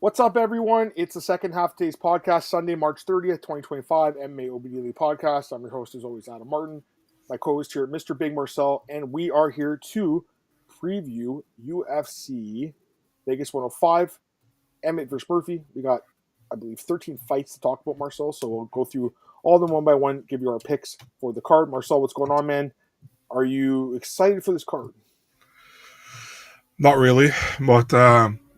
What's up, everyone? It's the second half of today's podcast, Sunday, March 30th, 2025, MMAOB Daily Podcast. I'm your host, as always, Adam Martin. My co-host here, Mr. Big Marcel, and we are here to preview UFC Vegas 105, Emmett versus Murphy. We got, I believe, 13 fights to talk about, Marcel, so we'll go through all of them one by one, give you our picks for the card. Marcel, what's going on, man? Are you excited for this card? Not really, but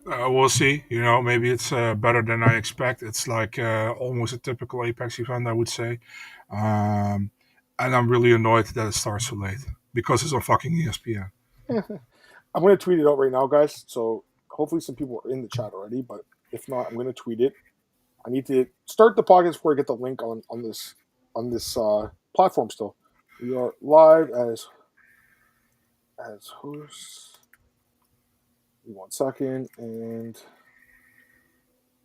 we'll see. You know, maybe it's better than I expect. It's like almost a typical Apex event, I would say. And I'm really annoyed that it starts so late because it's on fucking ESPN. I'm going to tweet it out right now, guys. So hopefully some people are in the chat already, but if not, I'm going to tweet it. I need to start the podcast before I get the link on this platform still. We are live as hosts. 1 second, and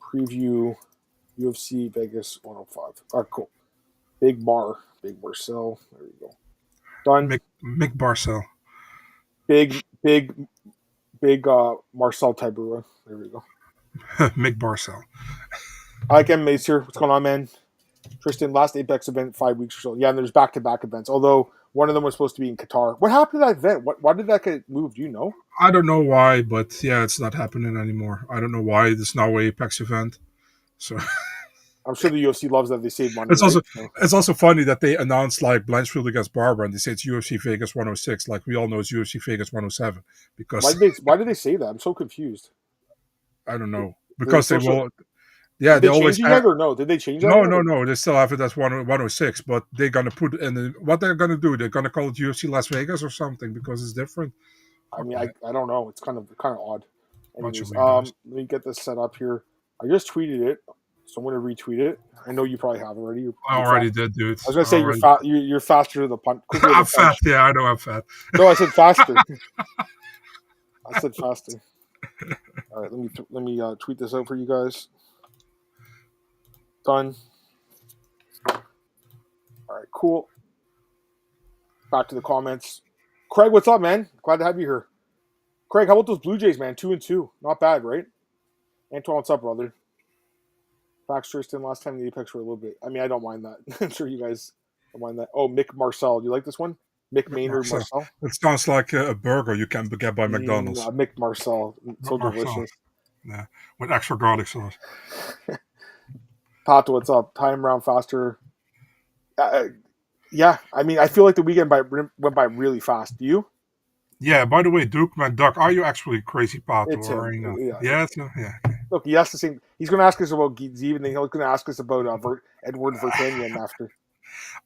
preview UFC Vegas 105. All right, cool. Big Marcel. There we go. Done. Mick Barcel. Big Marcel Tybura. There we go. Mick Barcel. I like MMA's here. What's going on, man? Tristan, last Apex event 5 weeks or so. Yeah, and there's back-to-back events, although one of them was supposed to be in Qatar. What happened to that event? Why did that get moved? Do you know? I don't know why, but yeah, it's not happening anymore. I don't know why. There's no Apex event. So I'm sure the UFC loves that they save money. It's also funny that they announced like Blanchfield against Barbara, and they say it's UFC Vegas 106. Like we all know it's UFC Vegas 107. Because why did they say that? I'm so confused. I don't know because they will. Yeah, they always have, or no? Did they change that? No. They still have it as 106, but they're gonna put in what they're gonna do. They're gonna call it UFC Las Vegas or something because it's different. I mean, I don't know. It's kind of odd. Anyways, let me get this set up here. I just tweeted it, so I'm going to retweet it. I know you probably have already. I already did, dude. I was going to say you're faster to the punch. I'm fat. Yeah, I know I'm fat. No, I said faster. I said faster. All right, let me tweet this out for you guys. Done. All right, cool. Back to the comments. Craig, what's up, man? Glad to have you here. Craig, how about those Blue Jays, man? 2-2. Not bad, right? Antoine, what's up, brother? Fax Tristan, last time in the Apex for a little bit. I mean, I don't mind that. I'm sure you guys don't mind that. Oh, Mick Marcel. Do you like this one? Mick Maynard Marcel? It sounds like a burger you can get by McDonald's. Mick Marcel. So delicious. Yeah, with extra garlic sauce. Pato, what's up? Time round faster. Yeah, I mean, I feel like the weekend went by really fast. Do you? Yeah, by the way, Duke, man, Duck, are you actually crazy, Pato? It's him. Yeah, it's him. Yeah. Look, he has to sing. He's going to ask us about Zeev, and then he's going to ask us about Edward Vertanian after.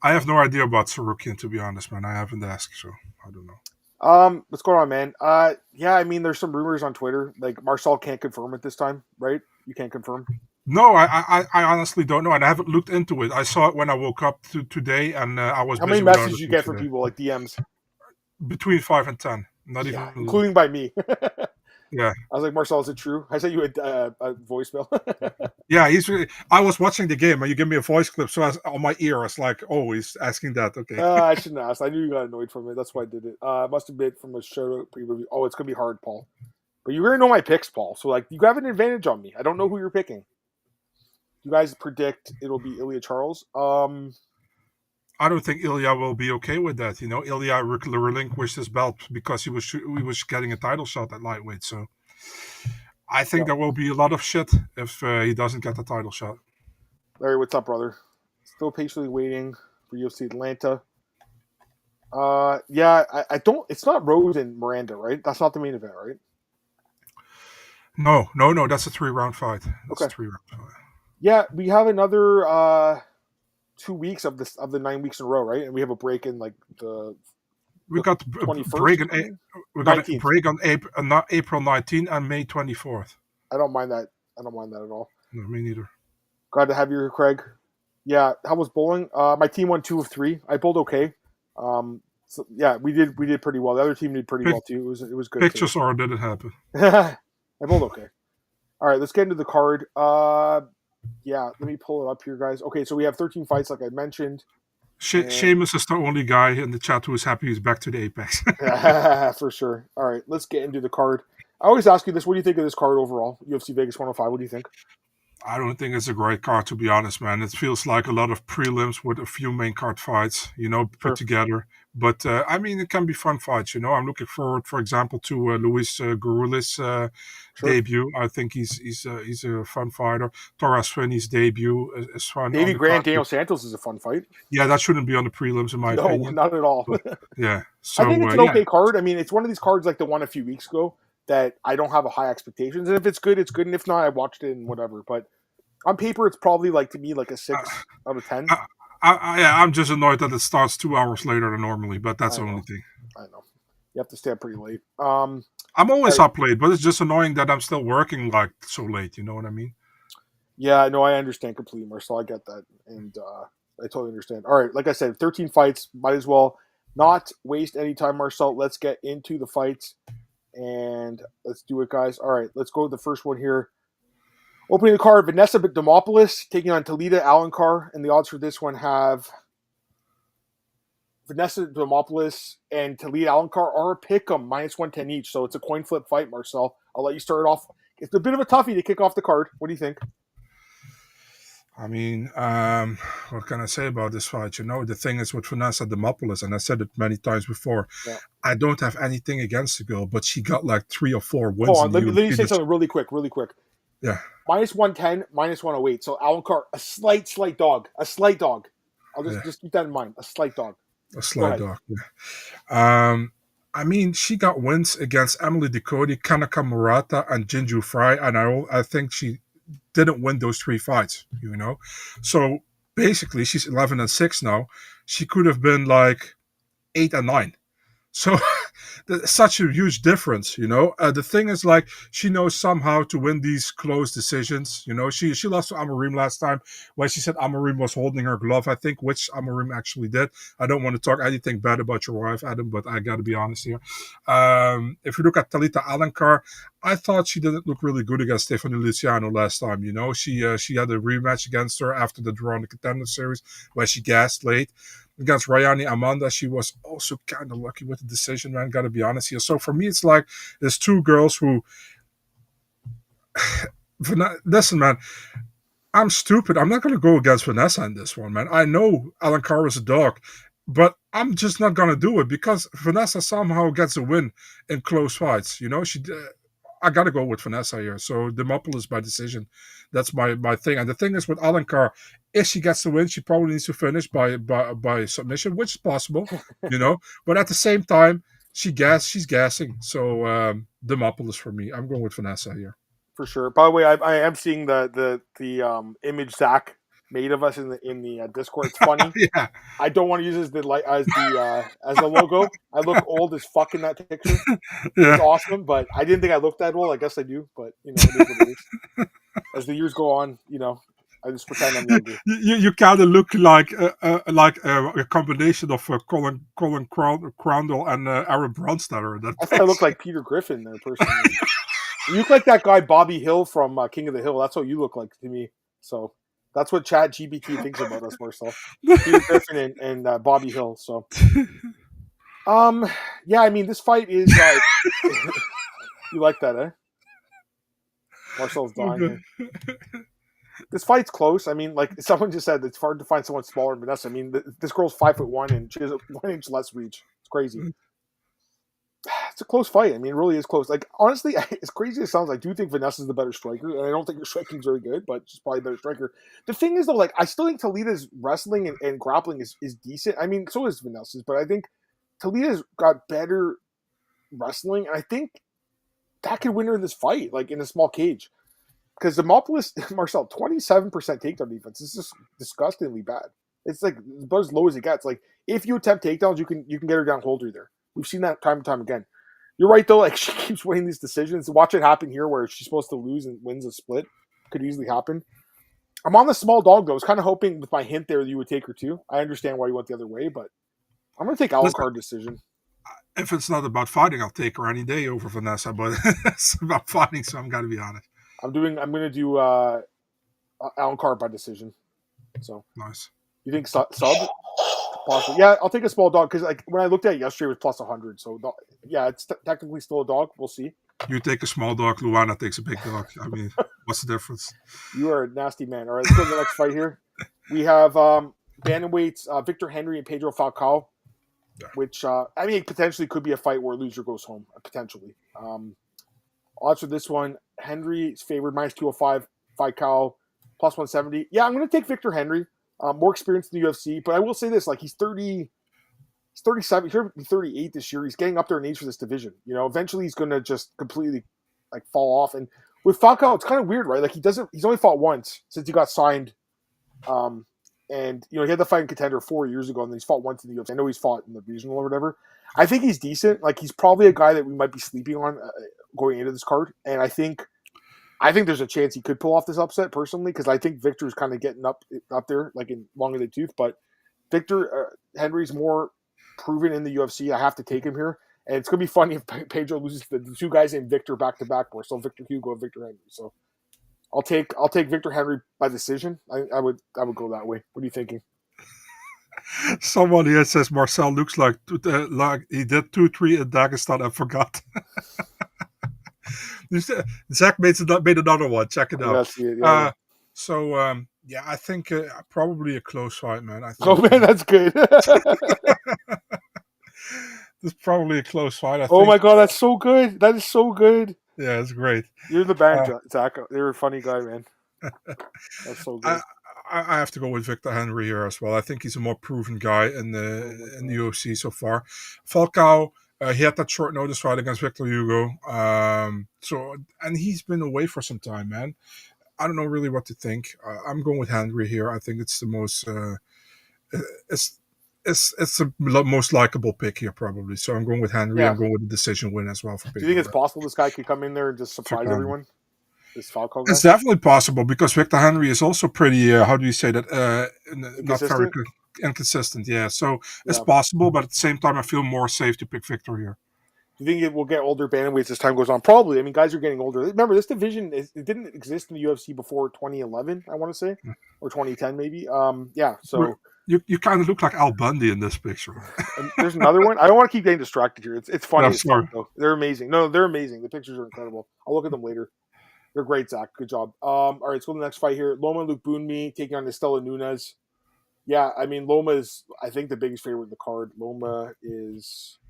I have no idea about Sarukian, to be honest, man. I haven't asked, so I don't know. What's going on, man? Yeah, I mean, there's some rumors on Twitter. Like, Marcel can't confirm it this time, right? You can't confirm? No, I honestly don't know, and I haven't looked into it. I saw it when I woke up today, and I was. How many messages you get from people, like DMs? Between 5 and 10, not even including by me. Yeah, I was like, Marcel, is it true? I sent you a voicemail. Yeah, I was watching the game, and you give me a voice clip, so on my ear, I was like, "Oh, he's asking that." Okay. I shouldn't ask. I knew you got annoyed from it. That's why I did it. Must have been from a show preview. Oh, it's gonna be hard, Paul. But you already know my picks, Paul. So like, you have an advantage on me. I don't know who you're picking. You guys predict it'll be Ilya Charles. I don't think Ilya will be okay with that. You know, Ilya relinquished his belt because he was getting a title shot at lightweight. So I think there will be a lot of shit if he doesn't get the title shot. Larry, what's up, brother? Still patiently waiting for UFC Atlanta. Yeah, I don't. It's not Rose and Miranda, right? That's not the main event, right? No. That's a 3-round fight. That's a 3-round fight. Yeah, we have another 2 weeks of the 9 weeks in a row, right? And we have a break in like the. We got a break on April 19th and May 24th. I don't mind that. I don't mind that at all. No, me neither. Glad to have you here, Craig. Yeah, how was bowling? My team won 2 of 3. I bowled okay. So yeah, we did pretty well. The other team did pretty well too. It was good. Pictures or did it happen? I bowled okay. All right, let's get into the card. Yeah, let me pull it up here, guys. Okay, so we have 13 fights, like I mentioned. Seamus is the only guy in the chat who is happy he's back to the Apex. For sure. All right, let's get into the card. I always ask you this. What do you think of this card overall? UFC Vegas 105. What do you think? I don't think it's a great card, to be honest, man. It feels like a lot of prelims with a few main card fights, put Sure. together. But, it can be fun fights, I'm looking forward, for example, to Luis Gurule's Sure. debut. I think he's a fun fighter. Taras Finney's debut is fun on Davey the Grant, card. Daniel Santos is a fun fight. Yeah, that shouldn't be on the prelims, in my No, opinion. not at all. But, yeah. I So, think it's an okay card. I mean, it's one of these cards like the one a few weeks ago that I don't have a high expectations. And if it's good, it's good. And if not, I watched it and whatever. But on paper, it's probably to me a 6 out of 10. I'm just annoyed that it starts 2 hours later than normally, but that's the only thing. I know. You have to stay up pretty late. I'm always up late, but it's just annoying that I'm still working so late. You know what I mean? Yeah, no, I understand completely, Marcel. I get that. And I totally understand. All right, like I said, 13 fights. Might as well not waste any time, Marcel. Let's get into the fights. And let's do it, guys. All right, let's go to the first one here. Opening the card, Vanessa Demopoulos taking on Talita Alencar. And the odds for this one have Vanessa Demopoulos and Talita Alencar are a pick'em, -110 each. So it's a coin flip fight, Marcel. I'll let you start it off. It's a bit of a toughie to kick off the card. What do you think? I mean, what can I say about this fight? The thing is with Vanessa Demopoulos, and I said it many times before, I don't have anything against the girl, but she got 3 or 4 wins. Hold on, let me say something really quick. Yeah. -110, -108. So Alencar, a slight dog. I'll just keep that in mind. A slight dog. A slight dog, yeah. I mean, she got wins against Emily Ducote, Kanaka Murata, and Jinju Fry, and I think she didn't win those 3 fights, So basically, she's 11-6 now. She could have been 8-9. So such a huge difference, The thing is, she knows somehow to win these close decisions. She lost to Amorim last time when she said Amorim was holding her glove, I think, which Amorim actually did. I don't want to talk anything bad about your wife, Adam, but I got to be honest here. If you look at Talita Alencar, I thought she didn't look really good against Stephanie Luciano last time. She had a rematch against her after the draw in the Contender Series where she gassed late. Against Rayani Amanda, she was also kind of lucky with the decision, man. Got to be honest here. So for me, it's there's 2 girls who... Listen, man, I'm stupid. I'm not going to go against Vanessa in this one, man. I know Alencar is a dog, but I'm just not going to do it because Vanessa somehow gets a win in close fights. I got to go with Vanessa here. So Demopoulos by decision. That's my thing. And the thing is with Alencar, if she gets the win, she probably needs to finish by submission, which is possible, But at the same time, she's gassing. So Demopoulos for me. I'm going with Vanessa here. For sure. By the way, I am seeing the image Zach made of us in the Discord. It's funny. Yeah. I don't want to use it as the logo. I look old as fuck in that picture. Yeah. It's awesome, but I didn't think I looked that old. I guess I do, but it is what it is. As the years go on, I just pretend I'm younger. You kind of look like a combination of Colin Crondell and Aaron Bronstetter. I think I look like Peter Griffin there personally. You look like that guy Bobby Hill from King of the Hill. That's what you look like to me. So that's what Chat GPT thinks about us, Marcel. Peter Griffin and Bobby Hill. So, yeah. I mean, this fight is you like that, eh? Marcel's dying. Okay. This fight's close. I mean, someone just said, it's hard to find someone smaller than Vanessa. I mean, this girl's 5'1" and she has a 1 inch less reach. It's crazy. It's a close fight. I mean, it really is close. Honestly, as crazy as it sounds, I do think Vanessa's the better striker, and I don't think her striking's very good, but she's probably a better striker. The thing is, though, I still think Talita's wrestling and grappling is decent. I mean, so is Vanessa's, but I think Talita's got better wrestling, and I think that could win her this fight, in a small cage. Because Demopoulos, Marcel, 27% takedown defense is just disgustingly bad. It's about as low as it gets. If you attempt takedowns, you can get her down, hold her there. We've seen that time and time again. You're right, though. She keeps winning these decisions. Watch it happen here where she's supposed to lose and wins a split. Could easily happen. I'm on the small dog, though. I was kind of hoping with my hint there that you would take her, too. I understand why you went the other way, but I'm going to take Alencar decision. If it's not about fighting, I'll take her any day over Vanessa, but it's about fighting, so I'm got to be honest. I'm going to do Alencar by decision. So nice. You think sub? Possibly. Yeah, I'll take a small dog because when I looked at it yesterday, it was plus 100. So yeah, it's technically still a dog. We'll see. You take a small dog, Luana takes a big dog. I mean, what's the difference? You are a nasty man. All right, let's go to the next fight here. We have bantamweights Victor Henry and Pedro Falcao, Yeah. which I mean potentially could be a fight where a loser goes home. Potentially. Odds for this one: Henry's favored -205, Falcao +170. Yeah, I'm going to take Victor Henry. More experience in the UFC, but I will say this: like he's 30. He's 37. He's going to be 38 this year. He's getting up there in age for this division. You know, eventually he's going to just completely like fall off. And with Falcao, it's kind of weird, right? Like he's only fought once since he got signed. And you know, he had the fight in Contender 4 years ago, and then he's fought once in the UFC. I know he's fought in the regional or whatever. I think he's decent. Like he's probably a guy that we might be sleeping on going into this card. And I think there's a chance he could pull off this upset personally, because I think Victor's kind of getting up there, like in long in the tooth. But Victor Henry's more proven in the UFC. I have to take him here, and it's gonna be funny if Pedro loses the two guys named Victor back to back, so Victor Hugo and Victor Henry. So I'll take Victor Henry by decision. I would go that way. What are you thinking? Someone here says Marcel looks like he did 2-3 in Dagestan and forgot. Zach made another one. Check it out. I think probably a close fight, man. I think. Oh man, that's good. It's probably a close fight. I oh think. My god, that's so good. That is so good. Yeah, it's great. You're the band, Zach. You're a funny guy, man. That's so good. I have to go with Victor Henry here as well. I think he's a more proven guy in the UFC so far. Falcao, he had that short notice fight against Victor Hugo. And he's been away for some time, man. I don't know really what to think. I'm going with Henry here. I think it's the most it's the most likable pick here probably. So I'm going with Henry. Yeah. I'm going with the decision win as well for Pedro. Do you think it's possible this guy could come in there and just surprise everyone? This Falcao guy? It's definitely possible because Victor Henry is also pretty, how do you say that? Not very inconsistent, yeah. So it's possible, but at the same time, I feel more safe to pick Victor here. Do you think it will get older bantamweights as time goes on? Probably. I mean, guys are getting older. Remember, this division, it didn't exist in the UFC before 2011, I want to say, or 2010 maybe. So... You kind of look like Al Bundy in this picture. And there's another one. I don't want to keep getting distracted here. It's funny. It's fun, though. They're amazing. No, they're amazing. The pictures are incredible. I'll look at them later. They're great, Zach. Good job. All right, let's go to the next fight here. Loma and Lookboonmee taking on Istela Nunes. Yeah, I mean, Loma is, I think, the biggest favorite in the card. Loma is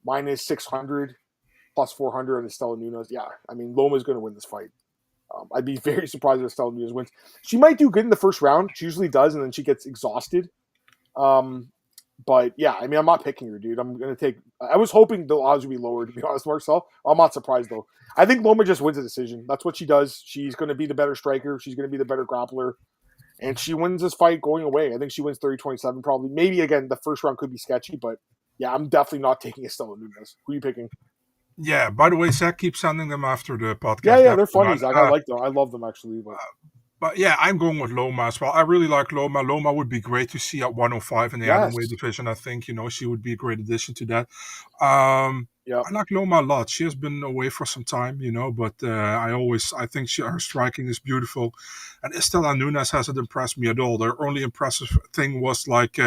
-600, +400 on Istela Nunes. Yeah, I mean, Loma is going to win this fight. I'd be very surprised if Istela Nunes wins. She might do good in the first round. She usually does, and then she gets exhausted. But yeah, I mean, I'm not picking her, dude. I'm going to take... I was hoping the odds would be lower, to be honest, Marcel. I'm not surprised, though. I think Loma just wins a decision. That's what she does. She's going to be the better striker. She's going to be the better grappler. And she wins this fight going away. I think she wins 30-27 probably. Maybe, again, the first round could be sketchy, but yeah, I'm definitely not taking Istela Nunes. Who are you picking? Yeah, by the way, Zach keeps sending them after the podcast. Yeah, they're funny, Zach. I like them. I love them, actually. But yeah, I'm going with Loma as well. I really like Loma. Loma would be great to see at 105 in the atomweight division. I think, she would be a great addition to that. I like Loma a lot. She has been away for some time, but I think her striking is beautiful. And Istela Nunes hasn't impressed me at all. Their only impressive thing was like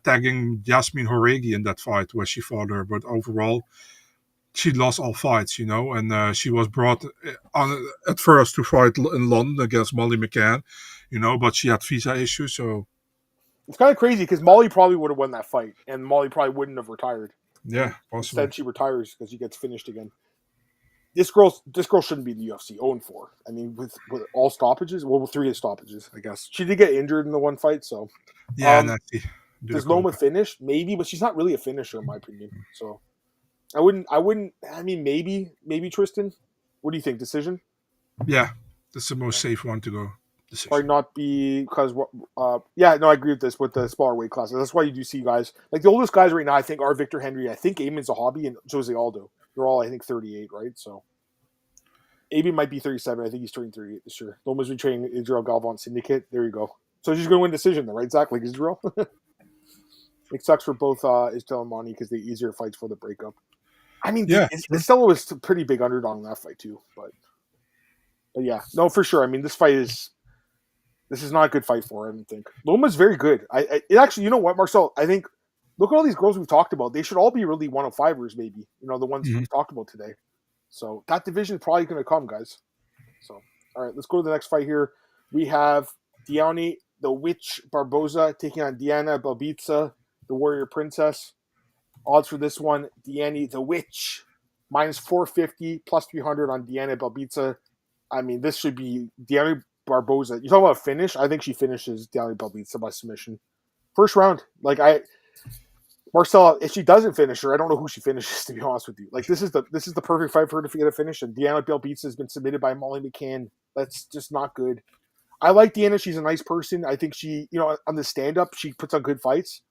tagging Yasmin Horegi in that fight where she fought her. But overall, she lost all fights, and she was brought on at first to fight in London against Molly McCann, but she had visa issues, so... It's kind of crazy, because Molly probably would have won that fight, and Molly probably wouldn't have retired. Yeah, possibly. Instead, she retires because she gets finished again. This girl shouldn't be in the UFC, 0-4. I mean, with all stoppages, with 3 stoppages, I guess. She did get injured in the one fight, so... Yeah, does Loma finish? Maybe, but she's not really a finisher, in my opinion, so... I wouldn't. I mean, maybe Tristan. What do you think? Decision? Yeah, that's the most safe one to go. Decision. Probably not because. I agree with this with the smaller weight classes. That's why you do see guys like the oldest guys right now. I think are Victor Henry. I think Eamon's a hobby and Jose Aldo. They're all 38, right? So Eamon might be 37. I think he's turning 38 this year. Loma's been training Israel Galvan Syndicate. There you go. So she's going to win decision, though, right, Zach? Like Israel. It sucks for both Istela and Monty because they easier fights for the breakup. I mean, Istela was a pretty big underdog in that fight too, but yeah, no, for sure. I mean, this is not a good fight for her, I don't think. Loma's very good. It actually, you know what, Marcel? I think look at all these girls we've talked about. They should all be really 105ers, maybe. The ones we've talked about today. So that division is probably going to come, guys. So, all right, let's go to the next fight here. We have Dione, the Witch Barbosa, taking on Diana Belbita, the Warrior Princess. Odds for this one, Dione, the Witch, minus 450, plus 300 on Diana Belbita. I mean, this should be Dione Barbosa. You talk about a finish? I think she finishes Dione Belbita by submission. First round. Marcella, if she doesn't finish her, I don't know who she finishes, to be honest with you. Like, this is the perfect fight for her to get a finish, and Diana Belbita has been submitted by Molly McCann. That's just not good. I like Diana. She's a nice person. I think she, on the stand-up, she puts on good fights.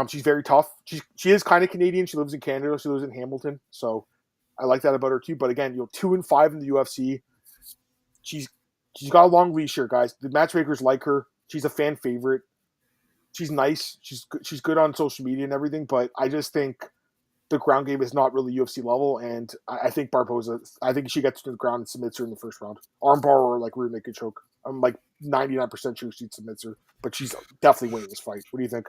She's very tough. She is kind of Canadian. She lives in Canada. She lives in Hamilton. So I like that about her, too. But again, 2-5 in the UFC. She's got a long leash here, guys. The matchmakers like her. She's a fan favorite. She's nice. She's good on social media and everything, but I just think the ground game is not really UFC level, and I think Barbosa, I think she gets to the ground and submits her in the first round. Armbar or rear naked choke. I'm 99% sure she submits her, but she's definitely winning this fight. What do you think?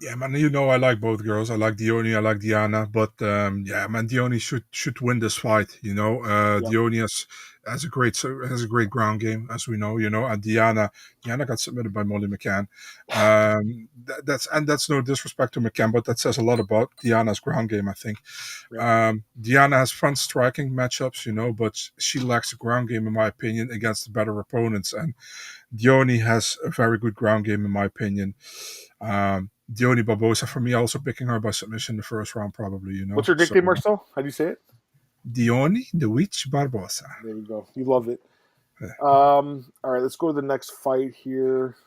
Yeah, man, I like both girls. I like Dione, I like Diana, but Dione should win this fight. Dione has a great ground game, as we know. And Diana got submitted by Molly McCann. That's no disrespect to McCann, but that says a lot about Diana's ground game, I think. Yeah. Diana has fun striking matchups, but she lacks the ground game, in my opinion, against the better opponents. And Dione has a very good ground game, in my opinion. Dione Barbosa, for me, also picking her by submission in the first round, probably. What's her nickname, Marcel? How do you say it? Dione, the Witch Barbosa. There you go. You love it. Yeah. All right, let's go to the next fight here.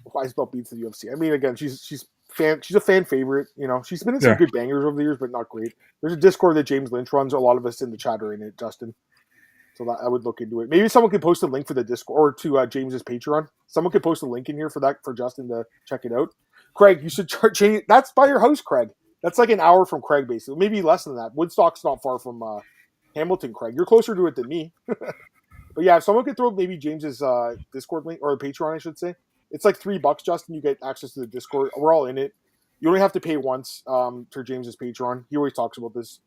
Why is Belbita to the UFC? I mean, again, she's a fan favorite. She's been in some good bangers over the years, but not great. There's a Discord that James Lynch runs. A lot of us in the chat are in it, Justin. So that I would look into it. Maybe someone could post a link for the Discord or to James's Patreon. Someone could post a link in here for Justin to check it out. Craig, you should change. That's by your house, Craig. That's like an hour from Craig, basically. Maybe less than that. Woodstock's not far from Hamilton, Craig. You're closer to it than me. But yeah, if someone could throw maybe James's Discord link, or the Patreon, I should say. It's like $3, Justin. You get access to the Discord. We're all in it. You only have to pay once for James's Patreon. He always talks about this.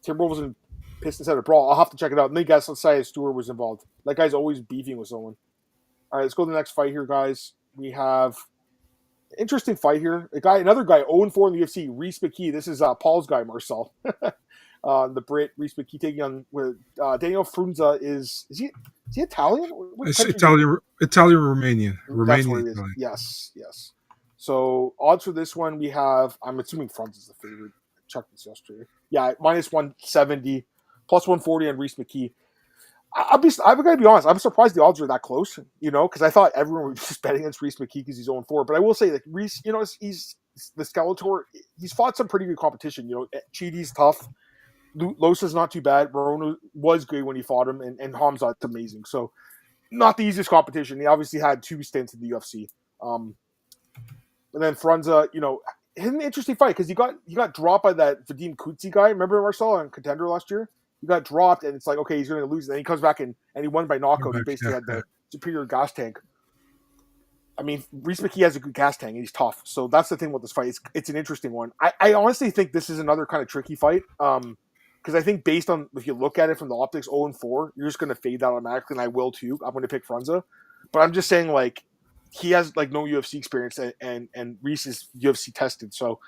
Timberwolves and Pistons had a brawl. I'll have to check it out. And then guess, let's say Stewart was involved. That guy's always beefing with someone. All right, let's go to the next fight here, guys. We have interesting fight here. Another guy, 0-4 in the UFC, Rhys McKee. This is Paul's guy, Marcel. The Brit, Rhys McKee, taking on with Daniel Frunza. Is he Italian? It's Italian-Romanian. That's what it is. Yes. So odds for this one, we have, I'm assuming Frunza's the favorite. I checked this yesterday. Yeah, minus 170, plus 140 on Rhys McKee. I'm going to be honest. I'm surprised the odds are that close, because I thought everyone was just betting against Rhys McKee because he's 0-4. But I will say that Rhys, he's the Skeletor. He's fought some pretty good competition. Chidi's tough. Losa's not too bad. Verona was good when he fought him, and Hamzat's amazing. So not the easiest competition. He obviously had 2 stints in the UFC. And then Frunza, an interesting fight because he got dropped by that Vadim Kutsi guy. Remember Marcel on Contender last year? He got dropped, and it's like, okay, he's going to lose. And then he comes back and he won by knockout. He basically had the superior gas tank. I mean, Rhys McKee has a good gas tank, and he's tough. So that's the thing with this fight. It's an interesting one. I honestly think this is another kind of tricky fight because I think based on, if you look at it from the optics, 0-4, you're just going to fade that automatically, and I will too. I'm going to pick Frunza. But I'm just saying, he has, no UFC experience, and Rhys is UFC tested. So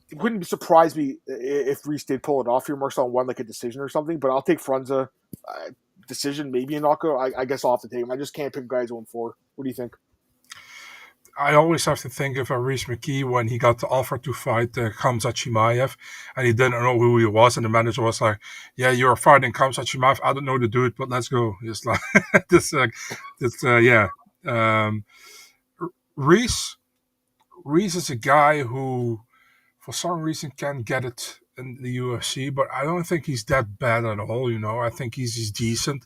it wouldn't surprise me if Rhys did pull it off here. Marcel won a decision or something, but I'll take Frunza decision, maybe a knockout. I guess I'll have to take him. I just can't pick guys 0-4. What do you think? I always have to think of Rhys McKee when he got the offer to fight Khamzat Chimaev, and he didn't know who he was, and the manager was like, "Yeah, you're fighting Khamzat Chimaev. I don't know the dude, but let's go." It's like Rhys is a guy who, for some reason, can get it in the UFC, but I don't think he's that bad at all. I think he's decent.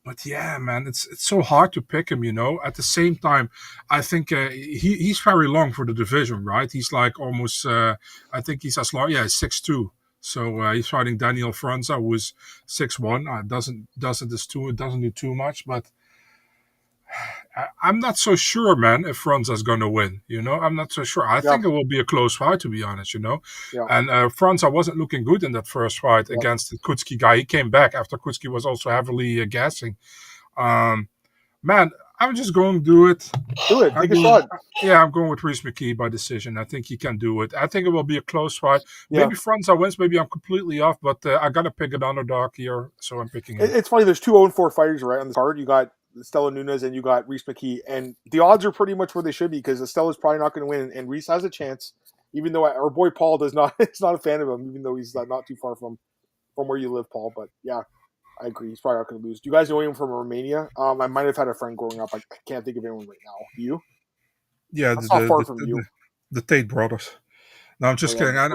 But yeah, man, it's so hard to pick him. At the same time, I think he's very long for the division, right? He's like almost, I think he's as long, 6'2". So he's fighting Daniel Frunza, who's 6'1". Doesn't do too much, but I'm not so sure, man, if Frunza's going to win. I'm not so sure. I Yeah, think it will be a close fight, to be honest. yeah, And Frunza wasn't looking good in that first fight yeah. against the Kutski guy. He came back after Kutski was also heavily gassing. Um, Man, I'm just going to do it. Do it. I'm Take a going, shot. yeah, I'm going with Rhys McKee by decision. I think he can do it. I think it will be a close fight. Yeah. Maybe Frunza wins. Maybe I'm completely off, but I got to pick an underdog here, so I'm picking him. It's funny. There's 2 0-4 fighters right on the card. You got Istela Nunes and you got Rhys McKee, and the odds are pretty much where they should be because Estela's probably not going to win, and Rhys has a chance. Even though our boy Paul does not, is not a fan of him, even though he's not too far from where you live, Paul. But yeah, I agree. He's probably not going to lose. Do you guys know anyone from Romania? I might have had a friend growing up. I can't think of anyone right now. Do you? Yeah, That's not far from you. the Tate brothers. No, I'm just kidding. I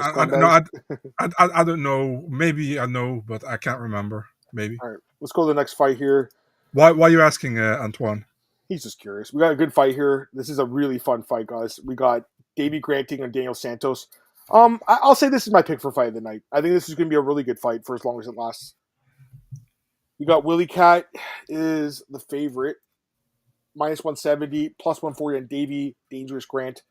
don't know. Maybe I know, but I can't remember. Maybe. All right, let's go to the next fight here. Why are you asking, Antoine? He's just curious. We got a good fight here. This is a really fun fight, guys. We got Davey Granting and Daniel Santos. I'll say this is my pick for fight of the night. I think this is going to be a really good fight for as long as it lasts. We got Willie Cat is the favorite, -170, +140 on Davey Dangerous Grant.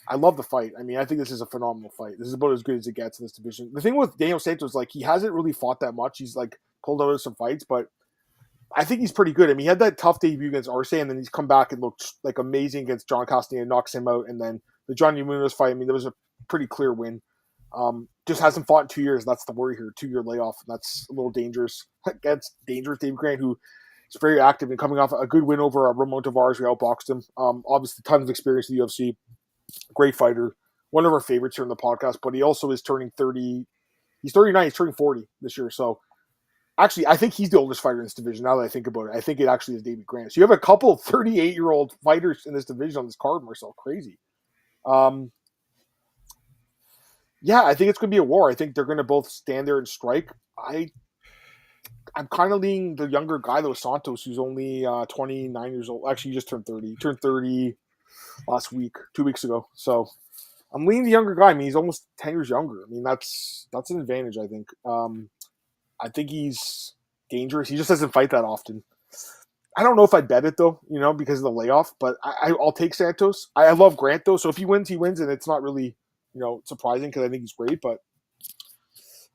I love the fight. I mean, I think this is a phenomenal fight. This is about as good as it gets in this division. The thing with Daniel Santos, like, he hasn't really fought that much. He's like pulled out of some fights, but I think he's pretty good. I mean, he had that tough debut against Arce, and then he's come back and looked like amazing against John Castaneda, knocks him out, and then the Johnny Munoz fight. I mean, there was a pretty clear win. Just hasn't fought in 2 years. That's the worry here. 2-year layoff. And that's a little dangerous against dangerous David Grant, who is very active and coming off a good win over Ramon Tavares. We outboxed him. Obviously, tons of experience in the UFC. Great fighter. One of our favorites here in the podcast, but he also is turning 30. He's 39. He's turning 40 this year. So actually, I think he's the oldest fighter in this division. Now that I think about it, I think it actually is David Grant. So you have a couple of 38-year-old fighters in this division on this card, Marcel. Crazy. Yeah, I think it's going to be a war. I think they're going to both stand there and strike. I'm kind of leaning the younger guy, though, Santos, who's only 29 years old. Actually, he just turned 30. He turned 30 last week, 2 weeks ago. So I'm leaning the younger guy. I mean, he's almost 10 years younger. I mean, that's an advantage, I think. I think he's dangerous. He just doesn't fight that often. I don't know if I'd bet it, though, because of the layoff, but I'll take Santos. I love Grant, though, so if he wins, and it's not really, surprising because I think he's great, but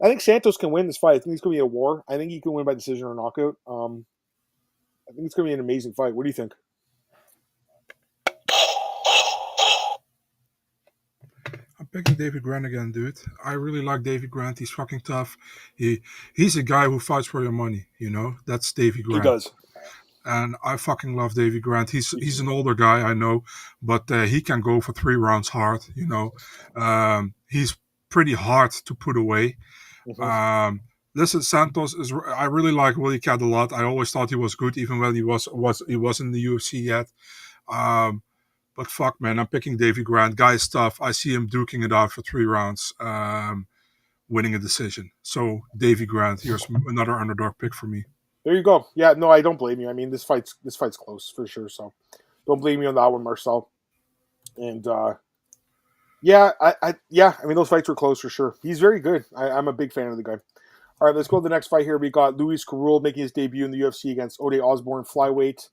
I think Santos can win this fight. I think it's going to be a war. I think he can win by decision or knockout. I think it's going to be an amazing fight. What do you think? I'm picking David Grant again, dude. I really like David Grant. He's fucking tough. He's a guy who fights for your money, That's David Grant. He does. And I fucking love Davey Grant. He's an older guy, I know, but he can go for 3 rounds hard. He's pretty hard to put away. Mm-hmm. Listen, Santos is. I really like Willie Cat a lot. I always thought he was good, even when he was in the UFC yet. But fuck, man, I'm picking Davey Grant. Guy's tough. I see him duking it out for 3 rounds, winning a decision. So Davey Grant, here's another underdog pick for me. There you go. Yeah, no, I don't blame you. I mean, this fight's close for sure. So don't blame me on that one, Marcel. And I mean, those fights were close for sure. He's very good. I'm a big fan of the guy. All right, let's go to the next fight here. We got Luis Gurule making his debut in the UFC against Ode Osbourne, flyweight.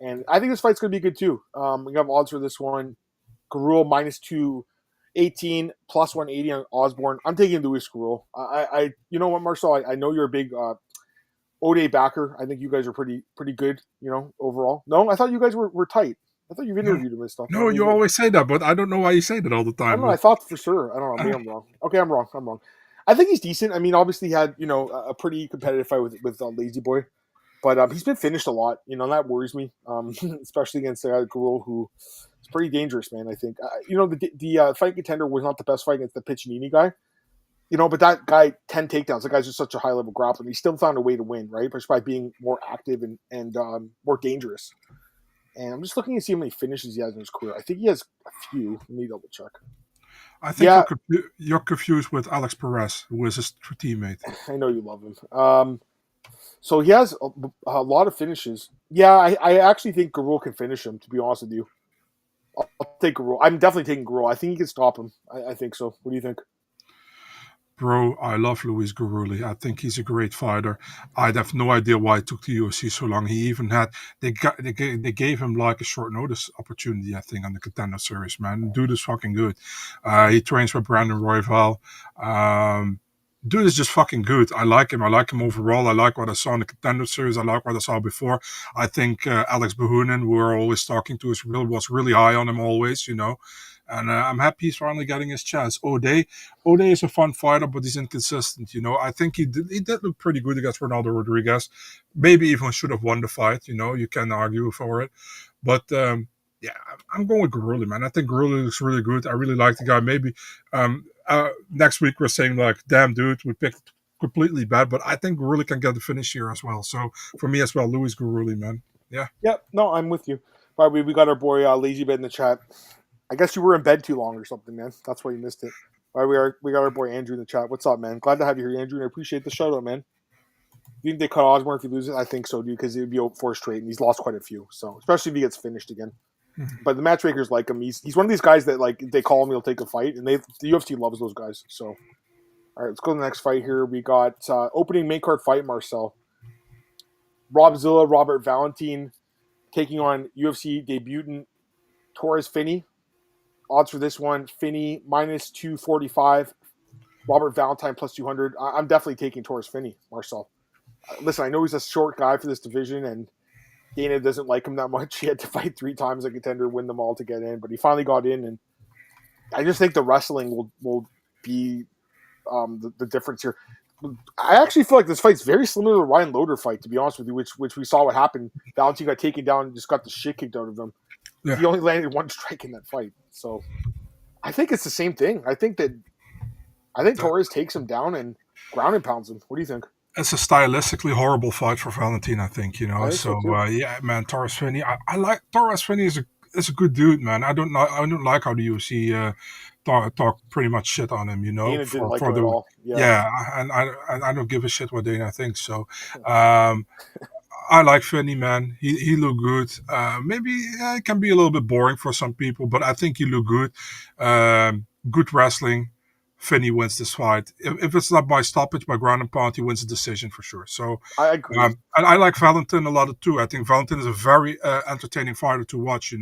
And I think this fight's going to be good too. We have odds for this one. Gurule -218, +180 on Osbourne. I'm taking Luis Gurule. You know what, Marcel? I know you're a big Ode backer. I think you guys are pretty good, overall. No, I thought you guys were tight. I thought you've interviewed him and stuff. No, you always say that, but I don't know why you say that all the time. I don't know. I thought for sure. I don't know. Maybe I'm wrong. Okay, I'm wrong. I think he's decent. I mean, obviously he had, a pretty competitive fight with Lazy Boy. But he's been finished a lot, and that worries me, especially against Gurule, who is pretty dangerous, man, I think. The fight contender was not the best fight against the Piccinini guy. But that guy, 10 takedowns. That guy's just such a high-level grappler. He still found a way to win, right? Just by being more active and more dangerous. And I'm just looking to see how many finishes he has in his career. I think he has a few. Let me double-check. I think you're confused with Alex Perez, who is his teammate. I know you love him. So he has a lot of finishes. Yeah, I actually think Gurule can finish him, to be honest with you. I'll take Gurule. I'm definitely taking Gurule. I think he can stop him. I think so. What do you think? Bro, I love Luis Gurule. I think he's a great fighter. I'd have no idea why it took the UFC so long. He even had they gave him like a short notice opportunity. I think on the Contender Series. Man, dude is fucking good. He trains with Brandon Royval. Dude is just fucking good. I like him. I like him overall. I like what I saw in the Contender Series. I like what I saw before. I think Alex Bahunin, who we're always talking to, was really high on him always. And I'm happy he's finally getting his chance. O'Day is a fun fighter, but he's inconsistent. I think he did look pretty good against Ronaldo Rodriguez. Maybe even should have won the fight. You can argue for it. But yeah, I'm going with Gurule, man. I think Gurule looks really good. I really like the guy. Maybe next week we're saying like, damn, dude, we picked completely bad. But I think Gurule can get the finish here as well. So for me as well, Luis Gurule, man. Yeah. Yep. No, I'm with you. By the way, we got our boy Lazy Bed in the chat. I guess you were in bed too long or something, man. That's why you missed it. All right, we got our boy Andrew in the chat. What's up, man? Glad to have you here, Andrew, and I appreciate the shout out, man. You think they cut Osbourne if he loses? I think so, dude, because it would be 4 straight, and he's lost quite a few. So, especially if he gets finished again. But the matchmakers like him. He's one of these guys that like they call him, he'll take a fight, and the UFC loves those guys. So, all right, let's go to the next fight here. We got opening main card fight, Marcel. Rob Zilla, Robert Valentine taking on UFC debutant Torres Finney. Odds for this one, Finney minus 245, Robert Valentine plus 200. I'm definitely taking Torres Finney, Marcel. Listen, I know he's a short guy for this division, and Dana doesn't like him that much. He had to fight 3 times a contender, win them all to get in, but he finally got in, and I just think the wrestling will be the difference here. I actually feel like this fight's very similar to the Ryan Loder fight, to be honest with you, which we saw what happened. Valentine got taken down and just got the shit kicked out of him. Yeah. He only landed 1 strike in that fight. So I think it's the same thing. I think Torres takes him down and ground and pounds him. What do you think? It's a stylistically horrible fight for Valentine, I think, So yeah, man, Torres Finney. I like Torres Finney is a good dude, man. I don't like how the UFC talk pretty much shit on him, Dana didn't like him at all. Yeah, and I don't give a shit what Dana thinks. So I like Finney, man. He looked good. Maybe it can be a little bit boring for some people, but I think he looked good. Good wrestling. Finney wins this fight. If it's not by stoppage, by ground and pound, he wins the decision for sure. So I agree. And I like Valentine a lot too. I think Valentine is a very entertaining fighter to watch,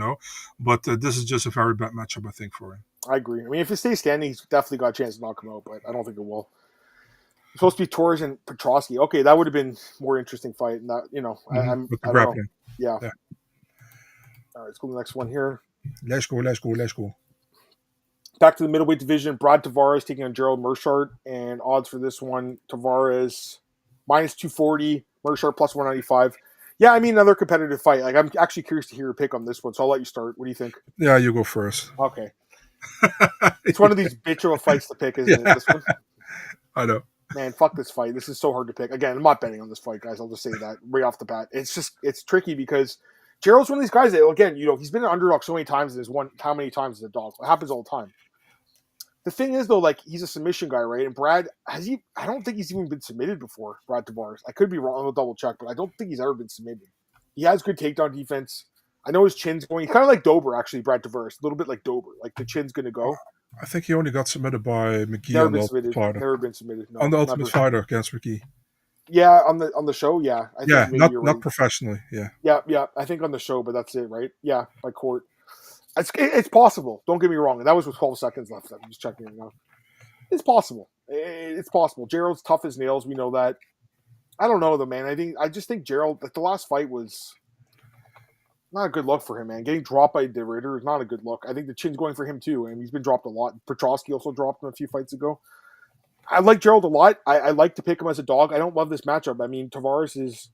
But this is just a very bad matchup, I think, for him. I agree. I mean, if it stays standing, he's definitely got a chance to knock him out, but I don't think it will. It's supposed to be Torres and Petrosky. Okay, that would have been a more interesting fight. And that, with the grappling. Yeah. All right, let's go to the next one here. Let's go. Back to the middleweight division, Brad Tavares taking on Gerald Meerschaert, and odds for this one, Tavares minus 240, Meerschaert plus 195. Yeah, I mean, another competitive fight. Like, I'm actually curious to hear your pick on this one, so I'll let you start. What do you think? Yeah, you go first. Okay. It's one of these bitch of a fights to pick, isn't it, this one? I know. Man, fuck this fight. This is so hard to pick. Again, I'm not betting on this fight, guys. I'll just say that right off the bat. It's tricky because Gerald's one of these guys that, again, he's been an underdog so many times and has won how many times as a dog. It happens all the time. The thing is, though, like, he's a submission guy, right? And Brad, I don't think he's even been submitted before, Brad Tavares. I could be wrong. I'll double check, but I don't think he's ever been submitted. He has good takedown defense. I know his chin's going. He's kind of like Dober, actually, Brad Tavares. A little bit like Dober. Like, the chin's going to go. I think he only got submitted by McKee Never on the Ultimate Fighter. Never been submitted. No, on the Ultimate Fighter against McKee. Yeah, on the show, yeah. I think not right. Professionally, yeah. Yeah. I think on the show, but that's it, right? Yeah, by court. It's possible. Don't get me wrong. And that was with 12 seconds left. I'm just checking it now. It's possible. It's possible. Gerald's tough as nails. We know that. I don't know, though, man. I just think Gerald, like, the last fight was not a good look for him, man. Getting dropped by De Ridder is not a good look. I think the chin's going for him, too, and he's been dropped a lot. Petrosky also dropped him a few fights ago. I like Gerald a lot. I like to pick him as a dog. I don't love this matchup. I mean, Tavares is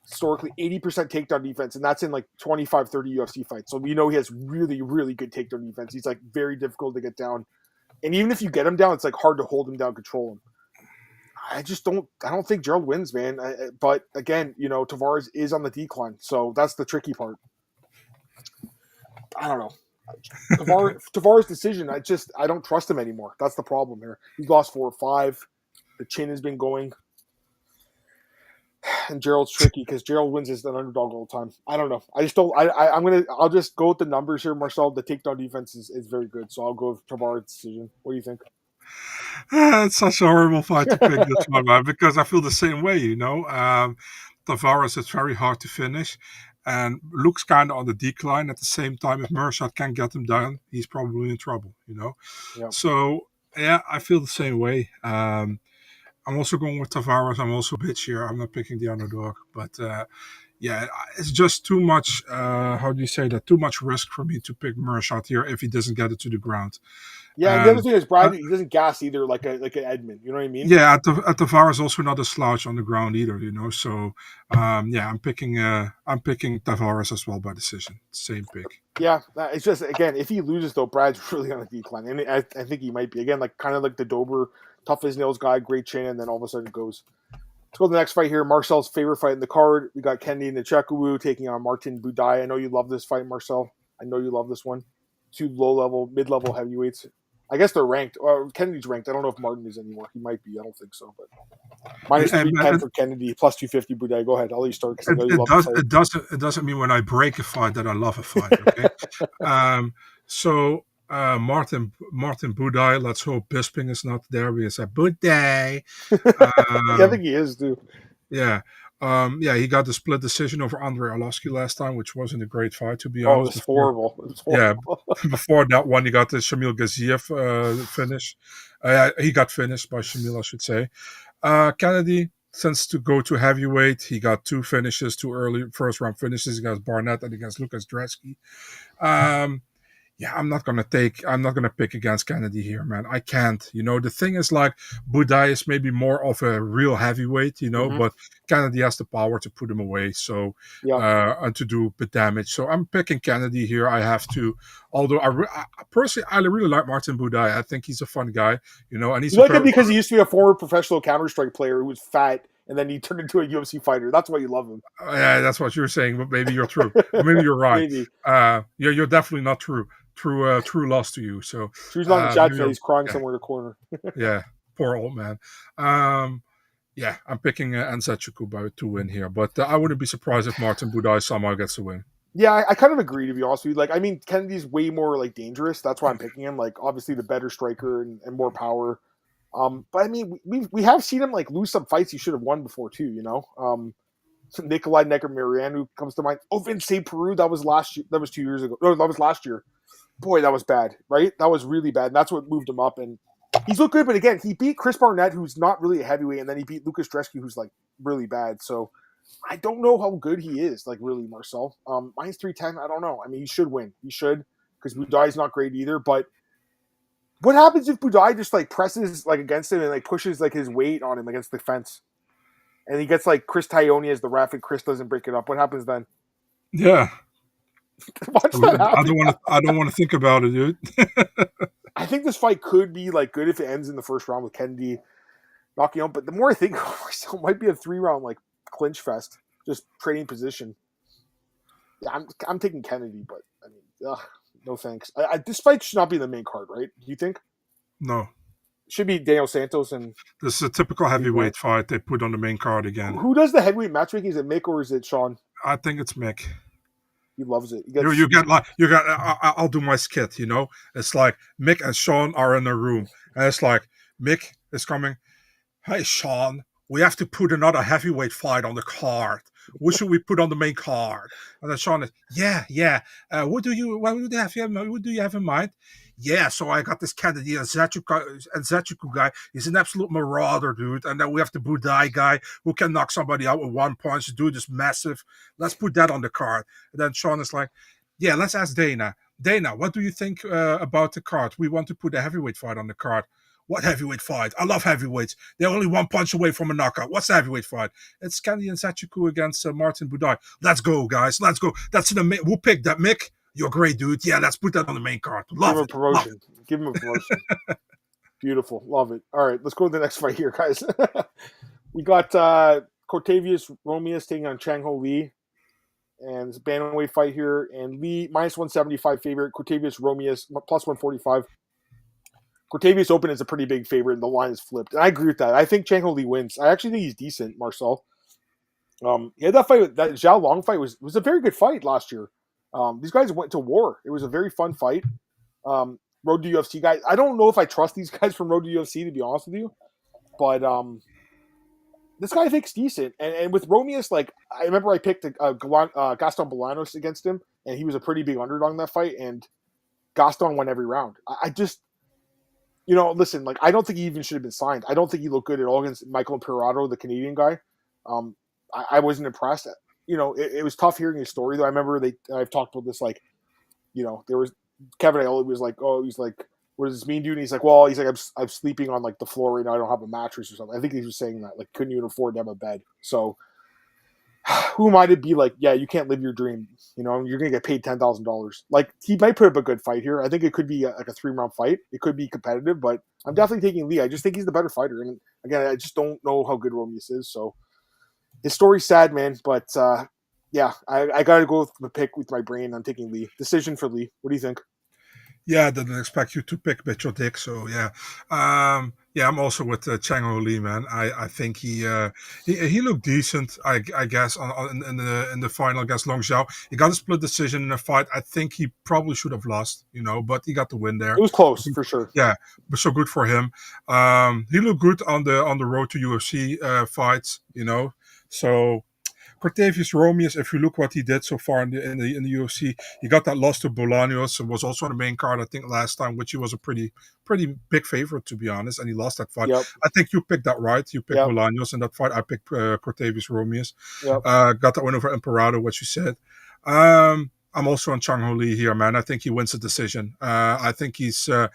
historically 80% takedown defense, and that's in like 25, 30 UFC fights. So we know he has really, really good takedown defense. He's like very difficult to get down. And even if you get him down, it's like hard to hold him down, control him. I don't think Gerald wins, man. But again, Tavares is on the decline. So that's the tricky part. I don't know. Tavares' decision, I don't trust him anymore. That's the problem here. He's lost 4 or 5. The chin has been going. And Gerald's tricky because Gerald wins as an underdog all the time. I don't know. I just don't. I'll just go with the numbers here, Marcel. The takedown defense is very good, so I'll go with Tavares' decision. What do you think? It's such a horrible fight to pick this one, man, because I feel the same way, Tavares is very hard to finish and looks kind of on the decline. At the same time, if Meerschaert can't get him down, he's probably in trouble. Yeah. So, yeah, I feel the same way. I'm also going with Tavares. I'm also a bitch here. I'm not picking the underdog. But, yeah, it's just too much, how do you say that? Too much risk for me to pick Meerschaert here if he doesn't get it to the ground. Yeah, and the other thing is Brad, he doesn't gas either like an Edmund. You know what I mean? Yeah, at the VAR is also not a slouch on the ground either. So yeah, I'm picking Tavares as well by decision. Same pick. Yeah, it's just again, if he loses though, Brad's really on a decline, and I think he might be again, like kind of like the Dober, tough as nails guy, great chin, and then all of a sudden it goes. Let's go to the next fight here. Marcel's favorite fight in the card. We got Kennedy Nzechukwu taking on Martin Buday. I know you love this fight, Marcel. I know you love this one. Two mid-level heavyweights. I guess they're ranked. Kennedy's ranked. I don't know if Martin is anymore. He might be. I don't think so. But minus 310 for Kennedy, plus 250 Buday. Go ahead. I'll let you start. It doesn't mean when I break a fight that I love a fight. Okay. So Martin Buday. Let's hope Bisping is not there because Buday. Yeah, I think he is too. Yeah. He got the split decision over Andrei Arlovski last time, which wasn't a great fight, to be honest. It was horrible. Yeah, before that one, he got the Shamil Gaziev finish. He got finished by Shamil, I should say. Kennedy, since to go to heavyweight, he got two early first-round finishes against Barnett and against Lucas Dresky. Yeah, I'm not gonna pick against Kennedy here, man. I can't. The thing is, like, Buday is maybe more of a real heavyweight, but Kennedy has the power to put him away, so and to do the damage. So I'm picking Kennedy here. I have to. Although I personally, I really like Martin Buday. I think he's a fun guy, and he's him because he used to be a former professional Counter-Strike player who was fat. And then he turned into a UFC fighter. That's why you love him. Yeah, that's what you're saying, but maybe you're true. Maybe you're right. Maybe. You're definitely not true. True loss to you. So he's not in the chat. He's crying somewhere in the corner. Yeah, poor old man. Yeah, I'm picking Nzechukwu to win here, but I wouldn't be surprised if Martin Buday somehow gets a win. Yeah, I kind of agree, to be honest with you. Like, I mean, Kennedy's way more like dangerous. That's why I'm picking him. Like, obviously the better striker and more power. But I mean, we have seen him like lose some fights he should have won before too. Nikolai Necker-Marianu comes to mind. Oh, Vince St. Peru, that was last year. That was 2 years ago. No, that was last year. Boy, that was bad, right? That was really bad. And that's what moved him up. And he's looked good, but again, he beat Chris Barnett, who's not really a heavyweight, and then he beat Lucas Dresky, who's like really bad. So I don't know how good he is, like really, Marcel. Minus 310, I don't know. I mean, he should win. He should, because Buday's not great either. But what happens if Buday just like presses like against him and like pushes like his weight on him against the fence, and he gets like Chris Tione as the ref, and Chris doesn't break it up? What happens then? Yeah, watch that happen. I don't want to think about it, dude. I think this fight could be like good if it ends in the first round with Kennedy knocking out. But the more I think, it might be a 3-round like clinch fest, just trading position. Yeah, I'm taking Kennedy, but I mean, no thanks. This fight should not be in the main card, right? Do you think? No. It should be Daniel Santos and. This is a typical heavyweight fight they put on the main card again. Who does the heavyweight matchmaking? Is it Mick or is it Sean? I think it's Mick. He loves it. I'll do my skit. It's like Mick and Sean are in a room, and it's like Mick is coming. Hey Sean, we have to put another heavyweight fight on the card. What should we put on the main card? And then Sean is, yeah. What do you have in mind? Yeah, so I got this Kennedy Nzechukwu guy. He's an absolute marauder, dude. And then we have the Buday guy who can knock somebody out with one punch. Dude is massive. Let's put that on the card. And then Sean is like, yeah, let's ask Dana. Dana, what do you think about the card? We want to put a heavyweight fight on the card. What heavyweight fight? I love heavyweights. They're only one punch away from a knockout. What's the heavyweight fight? It's Kennedy Nzechukwu against Martin Buday. Let's go, guys. Let's go. That's in the we'll pick that, Mick. You're great, dude. Yeah, let's put that on the main card. Give him a promotion. Beautiful. Love it. All right, let's go to the next fight here, guys. We got Cortavious Romious taking on ChangHo Lee. And it's a bantamweight fight here. And Lee, minus 175 favorite. Cortavious Romious, plus 145. Cortavious Open is a pretty big favorite, and the line is flipped. And I agree with that. I think ChangHo Lee wins. I actually think he's decent, Marcel. That fight, that Zhao Long fight was a very good fight last year. These guys went to war. It was a very fun fight. Road to UFC guys. I don't know if I trust these guys from Road to UFC, to be honest with you. But this guy I think's decent. And with Romious, like, I remember I picked Gaston Bolanos against him, and he was a pretty big underdog in that fight, and Gaston won every round. I just, listen, like, I don't think he even should have been signed. I don't think he looked good at all against Michael Imperato, the Canadian guy. I wasn't impressed. It was tough hearing his story, though. I remember I've talked about this, like, there was Kevin Aioli was like, oh, he's like, what does this mean, dude? And he's like, well, I'm sleeping on like the floor right now. I don't have a mattress or something. I think he was saying that, like, couldn't even afford to have a bed. So who am I to be like, yeah, you can't live your dream. You're gonna get paid $10,000. Like, he might put up a good fight here. I think it could be like a 3-round fight. It could be competitive, but I'm definitely taking Lee. I just think he's the better fighter. And again, I just don't know how good Romious is. So his story's sad, man. But yeah, I got to go with the pick with my brain. I'm taking Lee. Decision for Lee. What do you think? Yeah, I didn't expect you to pick Mitchell Dick, so yeah. I'm also with ChangHo Lee, man. I think he looked decent, I guess, in the final against Long Zhao. He got a split decision in a fight. I think he probably should have lost, but he got the win there. It was close, for sure. Yeah, but so good for him. He looked good on the road to UFC fights, So Cortavious Romious, if you look what he did so far in the UFC, he got that loss to Bolaños and was also on the main card, I think, last time, which he was a pretty big favorite, to be honest, and he lost that fight. Yep. I think you picked that right. You picked Bolaños in that fight. I picked Cortavious Romious. Yep. Got that win over Imperato, what you said. I'm also on ChangHo Lee here, man. I think he wins the decision. I think he's the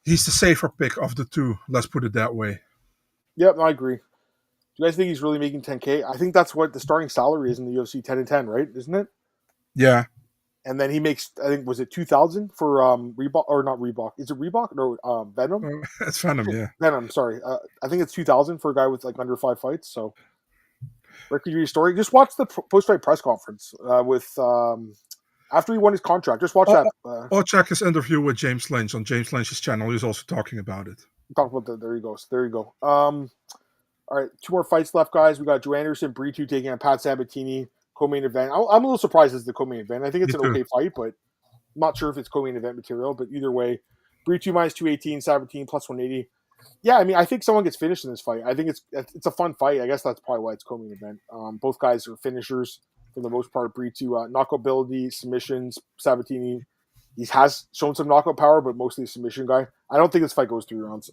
safer pick of the two. Let's put it that way. Yep, I agree. Do you guys think he's really making $10K? I think that's what the starting salary is in the UFC, 10 and 10, right? Isn't it? Yeah. And then he makes, I think, was it 2,000 for Reebok, or not Reebok? Is it Reebok or Venom? It's Venom, yeah. Venom, sorry. I think it's 2,000 for a guy with like under 5 fights. So, Rick, could you story? Just watch the post-fight press conference with after he won his contract. Just watch that. Or check his interview with James Lynch on James Lynch's channel. He's also talking about it. Talk about that. There you go. There you go. All right, 2 more fights left, guys. We got Joanderson, Brito taking on Pat Sabatini, co-main event. I'm a little surprised it's the co-main event. I think it's an okay fight, but I'm not sure if it's co-main event material. But either way, Brito minus 218, Sabatini plus 180. Yeah, I mean, I think someone gets finished in this fight. I think it's a fun fight. I guess that's probably why it's co-main event. Both guys are finishers for the most part. Brito, knockout ability, submissions. Sabatini, he has shown some knockout power, but mostly a submission guy. I don't think this fight goes 3 rounds.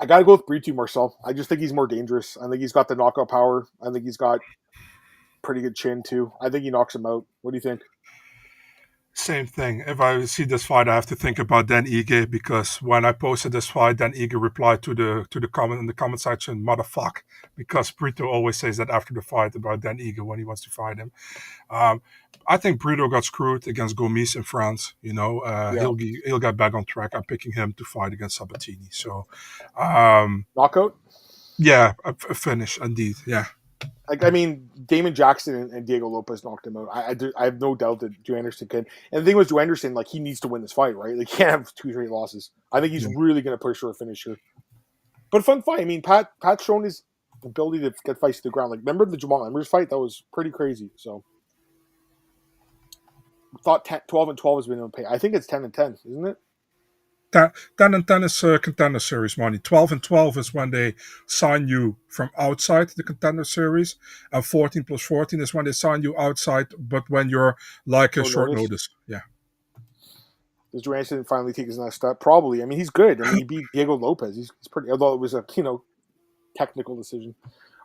I got to go with Brito Marcel. I just think he's more dangerous. I think he's got the knockout power. I think he's got pretty good chin, too. I think he knocks him out. What do you think? Same thing. If I see this fight, I have to think about Dan Ige, because when I posted this fight, Dan Ige replied to the comment in the comment section, "motherfuck," because Brito always says that after the fight about Dan Ige when he wants to fight him. I think Brito got screwed against Gomis in France. He'll get back on track. I'm picking him to fight against Sabatini. So, knockout? Yeah, a finish indeed. Yeah. Like, I mean, Damon Jackson and Diego Lopez knocked him out. I have no doubt that Joanderson can. And the thing with Joanderson, like, he needs to win this fight, right? Like, he can't have 2 straight losses. I think he's really going to push for a finisher. But fun fight. I mean, Pat's shown his ability to get fights to the ground. Like, remember the Jamal Emmers fight? That was pretty crazy. So, I thought 12 and 12 has been pay. I think it's 10 and 10, isn't it? 10 and 10 is contender series money. 12 and 12 is when they sign you from outside the contender series, and 14 plus 14 is when they sign you outside, but when you're like a short notice. Yeah. Does Joanderson finally take his next step? Probably. I mean, he's good. I mean, he beat Diego Lopez. He's pretty. Although it was a technical decision.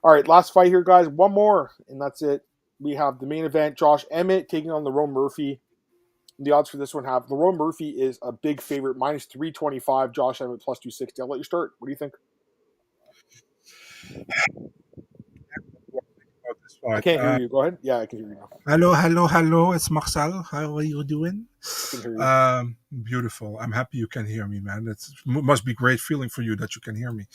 All right, last fight here, guys. One more, and that's it. We have the main event: Josh Emmett taking on Lerone Murphy. The odds for this one have Lerone Murphy is a big favorite, minus 325. Josh Emmett plus 260. I'll let you start. What do you think? I can't hear you. Go ahead. Yeah, I can hear you now. Hello. It's Marcel. How are you doing? Beautiful. I'm happy you can hear me, man. It must be a great feeling for you that you can hear me.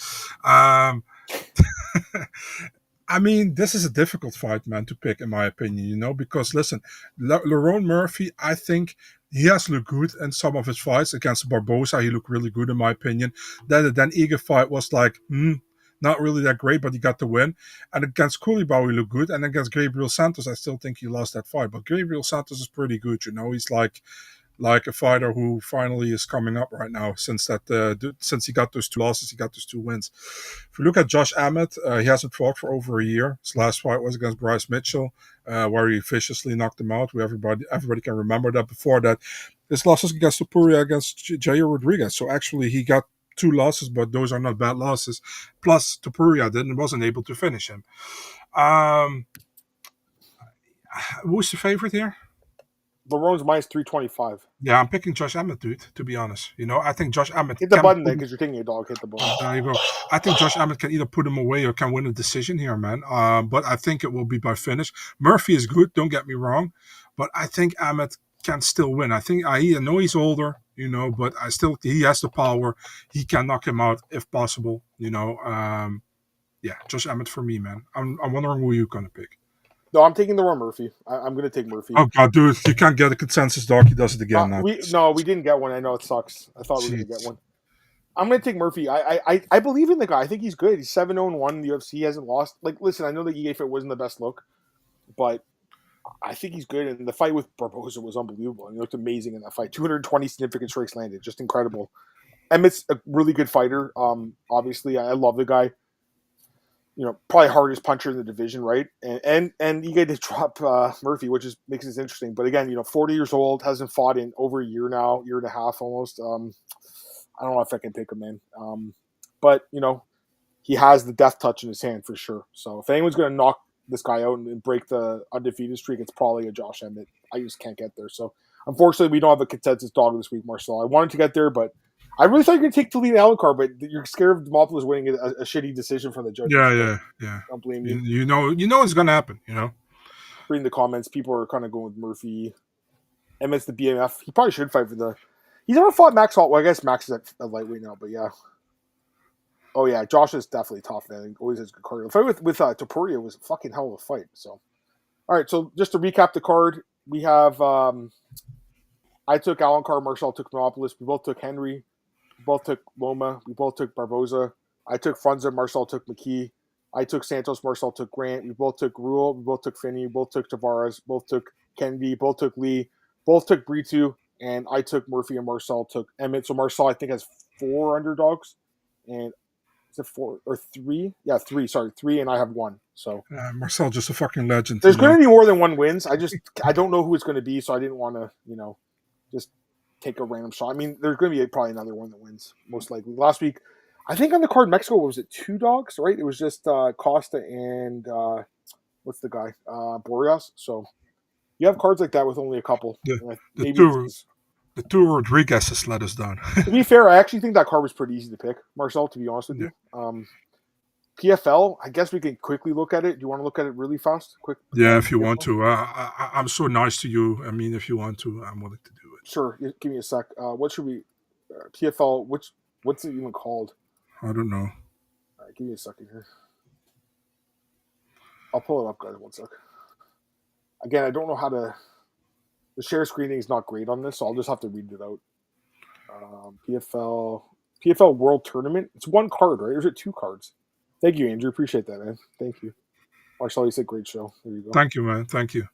I mean, this is a difficult fight, man, to pick, in my opinion, because, listen, Lerone Murphy, I think he has looked good in some of his fights. Against Barbosa, he looked really good, in my opinion. Then the Dan Ige fight was like, not really that great, but he got the win. And against Koulibaly, he looked good. And against Gabriel Santos, I still think he lost that fight. But Gabriel Santos is pretty good, He's like like a fighter who finally is coming up right now since he got those 2 losses, he got those 2 wins. If you look at Josh Emmett, he hasn't fought for over a year. His last fight was against Bryce Mitchell, where he viciously knocked him out. Everybody can remember that. Before that, his losses against Topuria, against Jair Rodriguez. So actually, he got 2 losses, but those are not bad losses. Plus, Topuria wasn't able to finish him. Who's the favorite here? Larone's minus 325. Yeah, I'm picking Josh Emmett, dude, to be honest. I think Josh Emmett Hit the button then, because you're taking a dog. Hit the button. There you go. I think Josh Emmett can either put him away or can win a decision here, man. But I think it will be by finish. Murphy is good, don't get me wrong. But I think Emmett can still win. I know he's older, but he has the power. He can knock him out if possible, Yeah, Josh Emmett for me, man. I'm wondering who you're going to pick. No, I'm taking the wrong Murphy. I'm going to take Murphy. Oh, God, dude, you can't get a consensus, dog. He does it again now. We didn't get one. I know it sucks. I thought we were going to get one. I'm going to take Murphy. I believe in the guy. I think he's good. He's 7-0-1 in the UFC. He hasn't lost. Listen, I know the EA fight wasn't the best look, but I think he's good. And the fight with Barbosa was unbelievable. He looked amazing in that fight. 220 significant strikes landed. Just incredible. Emmett's a really good fighter. Obviously, I love the guy. Probably hardest puncher in the division, right? And you get to drop Murphy, which makes it interesting. But again, 40 years old, hasn't fought in over a year now, year and a half almost. I don't know if I can pick him in. But he has the death touch in his hand for sure. So if anyone's going to knock this guy out and break the undefeated streak, it's probably a Josh Emmett. I just can't get there. So unfortunately, we don't have a consensus dog this week, Marcel. I wanted to get there, but I really thought you were going to take Talita Alencar, but you're scared of Demopoulos winning a shitty decision from the judges. Yeah. Don't blame you. You know it's going to happen, Reading the comments, people are kind of going with Murphy. Emmett's the BMF. He probably should fight for the... He's never fought Max Holt. Well, I guess Max is at lightweight now, but yeah. Oh, yeah. Josh is definitely tough, man. He always has good cardio. The fight with Topuria was a fucking hell of a fight. So, all right. So, just to recap the card, we have... I took Alencar. Marcel took Demopoulos. We both took Henry. We both took Loma. We both took Barbosa. I took Frunza. Marcel took McKee. I took Santos. Marcel took Grant. We both took Gurule. We both took Finney. We both took Tavares. Both took Kennedy. Both took Lee. Both took Britu. And I took Murphy, and Marcel took Emmett. So Marcel, I think, has 4 underdogs. And is it 4 or 3? Yeah, 3. Sorry, 3, and I have 1. So Marcel, just a fucking legend. There's going to be more than 1 wins. I don't know who it's going to be, so I didn't want to, just take a random shot. I mean, there's going to be probably another one that wins, most likely. Last week, I think on the card in Mexico, was it 2 dogs, right? It was just Costa and what's the guy? Boreas. So you have cards like that with only a couple. The 2 Rodriguez's let us down. To be fair, I actually think that card was pretty easy to pick, Marcel, to be honest with you. PFL, I guess we can quickly look at it. Do you want to look at it really fast? Quick. Yeah, if you want to. I'm so nice to you. I mean, if you want to, I'm willing to do it. Sure. Give me a sec. What should we... PFL, what's it even called? I don't know. All right, give me a second here. I'll pull it up, guys. 1 sec. Again, I don't know how to... The share screening is not great on this, so I'll just have to read it out. PFL World Tournament. It's 1 card, right? Or is it 2 cards? Thank you, Andrew. Appreciate that, man. Thank you. Marcel, you said great show. There you go. Thank you, man. Thank you.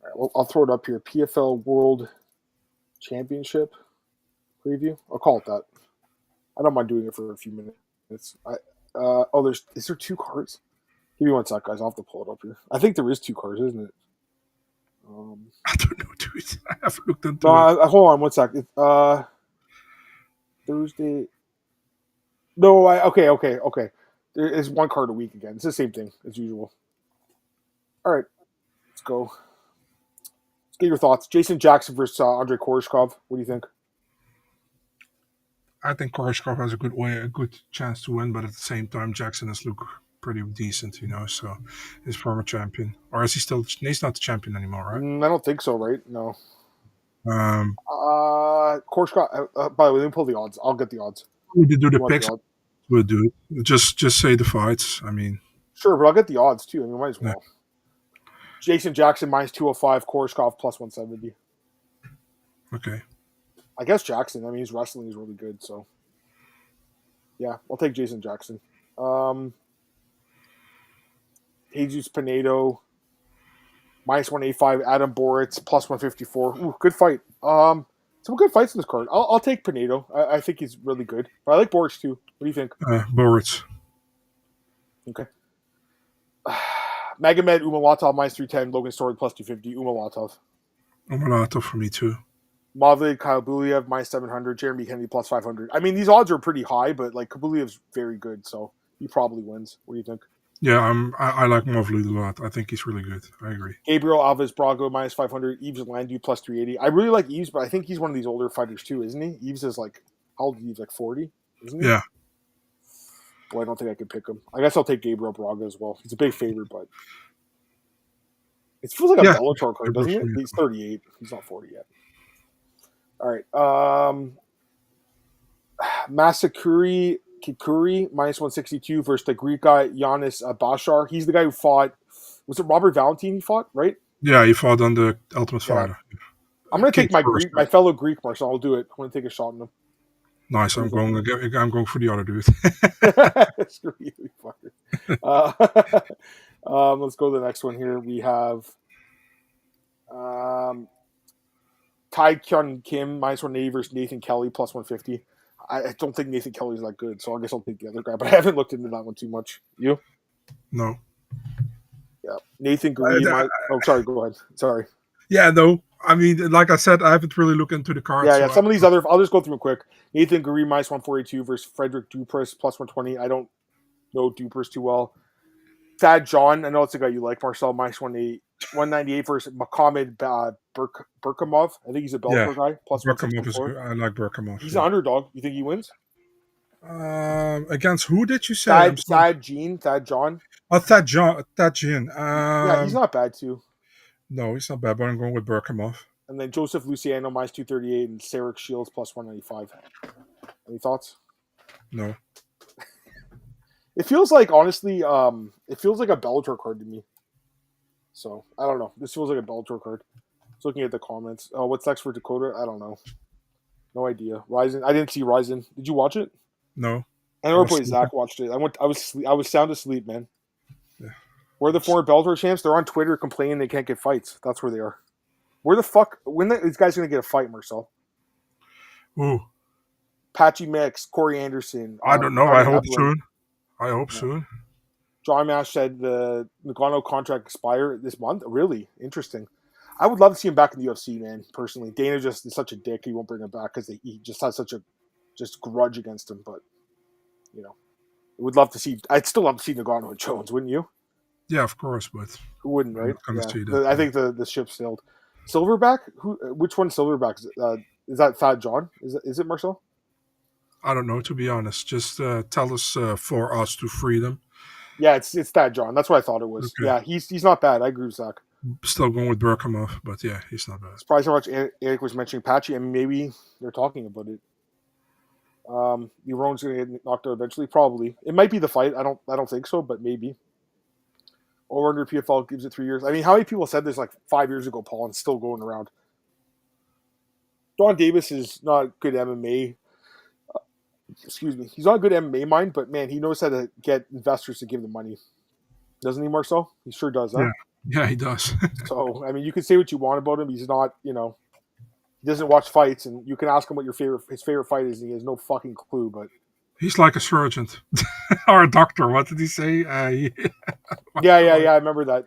All right, well, I'll throw it up here. PFL World Championship preview. I'll call it that. I don't mind doing it for a few minutes. Is there 2 cards? Give me 1 sec, guys. I'll have to pull it up here. I think there is 2 cards, isn't it? I don't know, dude. I haven't looked into it. Hold on 1 sec. Thursday. No, okay. There is 1 card a week again. It's the same thing as usual. All right, let's go. Let's get your thoughts. Jason Jackson versus Andrei Koreshkov. What do you think? I think Koreshkov has a good chance to win, but at the same time, Jackson has looked pretty decent, so he's former champion. Or is he still... He's not the champion anymore, right? I don't think so, right? No. Koreshkov... by the way, let me pull the odds. I'll get the odds. We do the picks. We'll do it. Just say the fights. I mean... Sure, but I'll get the odds, too. I mean, might as well. Yeah. Jason Jackson minus 205, Koreshkov plus 170. Okay. I guess Jackson. I mean, his wrestling is really good, so... Yeah, I'll take Jason Jackson. Jesus Pinedo, minus 185. Adam Boritz, plus 154. Ooh, good fight. some good fights in this card. I'll take Pinedo. I think he's really good. But I like Boric too. What do you think? Boric. Okay. Magomed Umalatov minus 310. Logan Storey plus 250. Umalatov for me too. Mavlid Kyle Buliev minus 700. Jeremy Kennedy plus 500. I mean, these odds are pretty high, but like Buliev's very good, so he probably wins. What do you think? Yeah, I like Mavlid a lot. I think he's really good. I agree. Gabriel Alves Brago minus 500. Yves Landu plus 380. I really like Yves, but I think he's one of these older fighters too, isn't he? Yves is like, how old is Yves? Like 40? Isn't he? Yeah. Well, I don't think I could pick him. I guess I'll take Gabriel Braga as well. He's a big favorite, but it feels like a Bellator card, doesn't it? He's 38. He's not 40 yet. All right. Masakuri Kikuri minus 162 versus the Greek guy Giannis Bashar. He's the guy who fought. Was it Robert Valentine he fought, right? Yeah, he fought on the Ultimate Fighter. I'm going to take my fellow Greek, Marcel. I'll do it. I'm going to take a shot on him. Nice. I'm going for the other dude. Screw you, fucker. Let's go to the next one here. We have Tai Kyun Kim minus 180 versus Nathan Kelly plus 150. I don't think Nathan Kelly's that good, so I guess I'll take the other guy. But I haven't looked into that one too much. You? No. Yeah. Nathan Green. Sorry. Go ahead. Sorry. Yeah, no. I mean, like I said, I haven't really looked into the cards. Yeah. Some of these other, I'll just go through them quick. Nathan Green minus 142 versus Frederick Dupras plus 120. I don't know Dupras too well. Thad John, I know it's a guy you like, Marcel, minus 198 versus Mohamed Burkamov. I think he's a Bellator guy. Plus Burkamov is good. I like Burkamov. He's an underdog. You think he wins? Against who did you say? Thad John. Oh, Thad Jean. Yeah, he's not bad too. No, he's not bad, but I'm going with Burkamov. And then Joseph Luciano minus 238 and Sarek Shields plus 195. Any thoughts? No. It feels like, honestly, it feels like a Bellator card to me. So, I don't know. This feels like a Bellator card. Just looking at the comments. What's next for Dakota? I don't know. No idea. Ryzen. I didn't see Ryzen. Did you watch it? No. I know probably Zach watched it. I was sound asleep, man. Yeah. Where are the former Bellator champs? They're on Twitter complaining they can't get fights. That's where they are. Where the fuck? When these guys going to get a fight, Marcel? Ooh. Patchy Mix, Corey Anderson. I don't know. I hope soon. John Mash said the Nagano contract expire this month. Really interesting. I would love to see him back in the UFC, man. Personally, Dana just is such a dick. He won't bring him back because he just has such a grudge against him. But would love to see. I'd still love to see Nagano and Jones, wouldn't you? Yeah, of course, but who wouldn't, right? I think the ship sailed. Silverback? Which one? Silverback? Is that Thad John? Is it Marcel? I don't know, to be honest. Just tell us for us to free them. Yeah, it's Thad John. That's what I thought it was. Okay. Yeah, he's not bad. I agree with Zach. Still going with Burkamov, but yeah, he's not bad. Surprised how much Eric was mentioning Patchy, and maybe they're talking about it. Yaron's going to get knocked out eventually, probably. It might be the fight. I don't think so, but maybe. Over under PFL gives it 3 years. I mean, how many people said this like 5 years ago, Paul, and still going around? Don Davis is not good MMA. Excuse me. He's not a good MMA mind, but man, he knows how to get investors to give the money. Doesn't he, Marcel? He sure does, huh? Yeah, he does. So, I mean, you can say what you want about him. He's not, he doesn't watch fights, and you can ask him what his favorite fight is, and he has no fucking clue, but he's like a surgeon or a doctor. What did he say? Yeah. I remember that.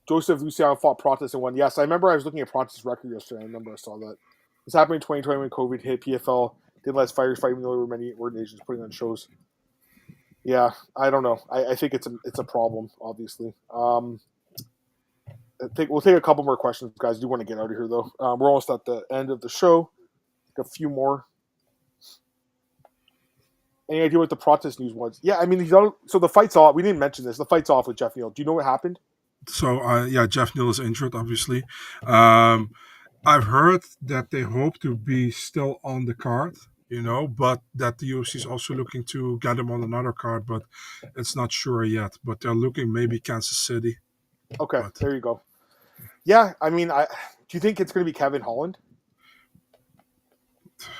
Joseph Luciano fought Protas and won. Yes, I remember I was looking at Protas' record yesterday. I remember I saw that. This happened in 2020 when COVID hit. PFL didn't let fighters fight, even though there were many organizations putting on shows. Yeah, I don't know. I think it's a problem, obviously. We'll take a couple more questions, guys. I do want to get out of here, though. We're almost at the end of the show. A few more. Any idea what the Protas news was? Yeah, I mean, so the fight's off. We didn't mention this. The fight's off with Jeff Neal. Do you know what happened? So, Jeff Neal is injured, obviously. I've heard that they hope to be still on the card, but that the UFC is also looking to get him on another card, but it's not sure yet. But they're looking maybe Kansas City. Okay, there you go. Yeah, I mean, do you think it's going to be Kevin Holland?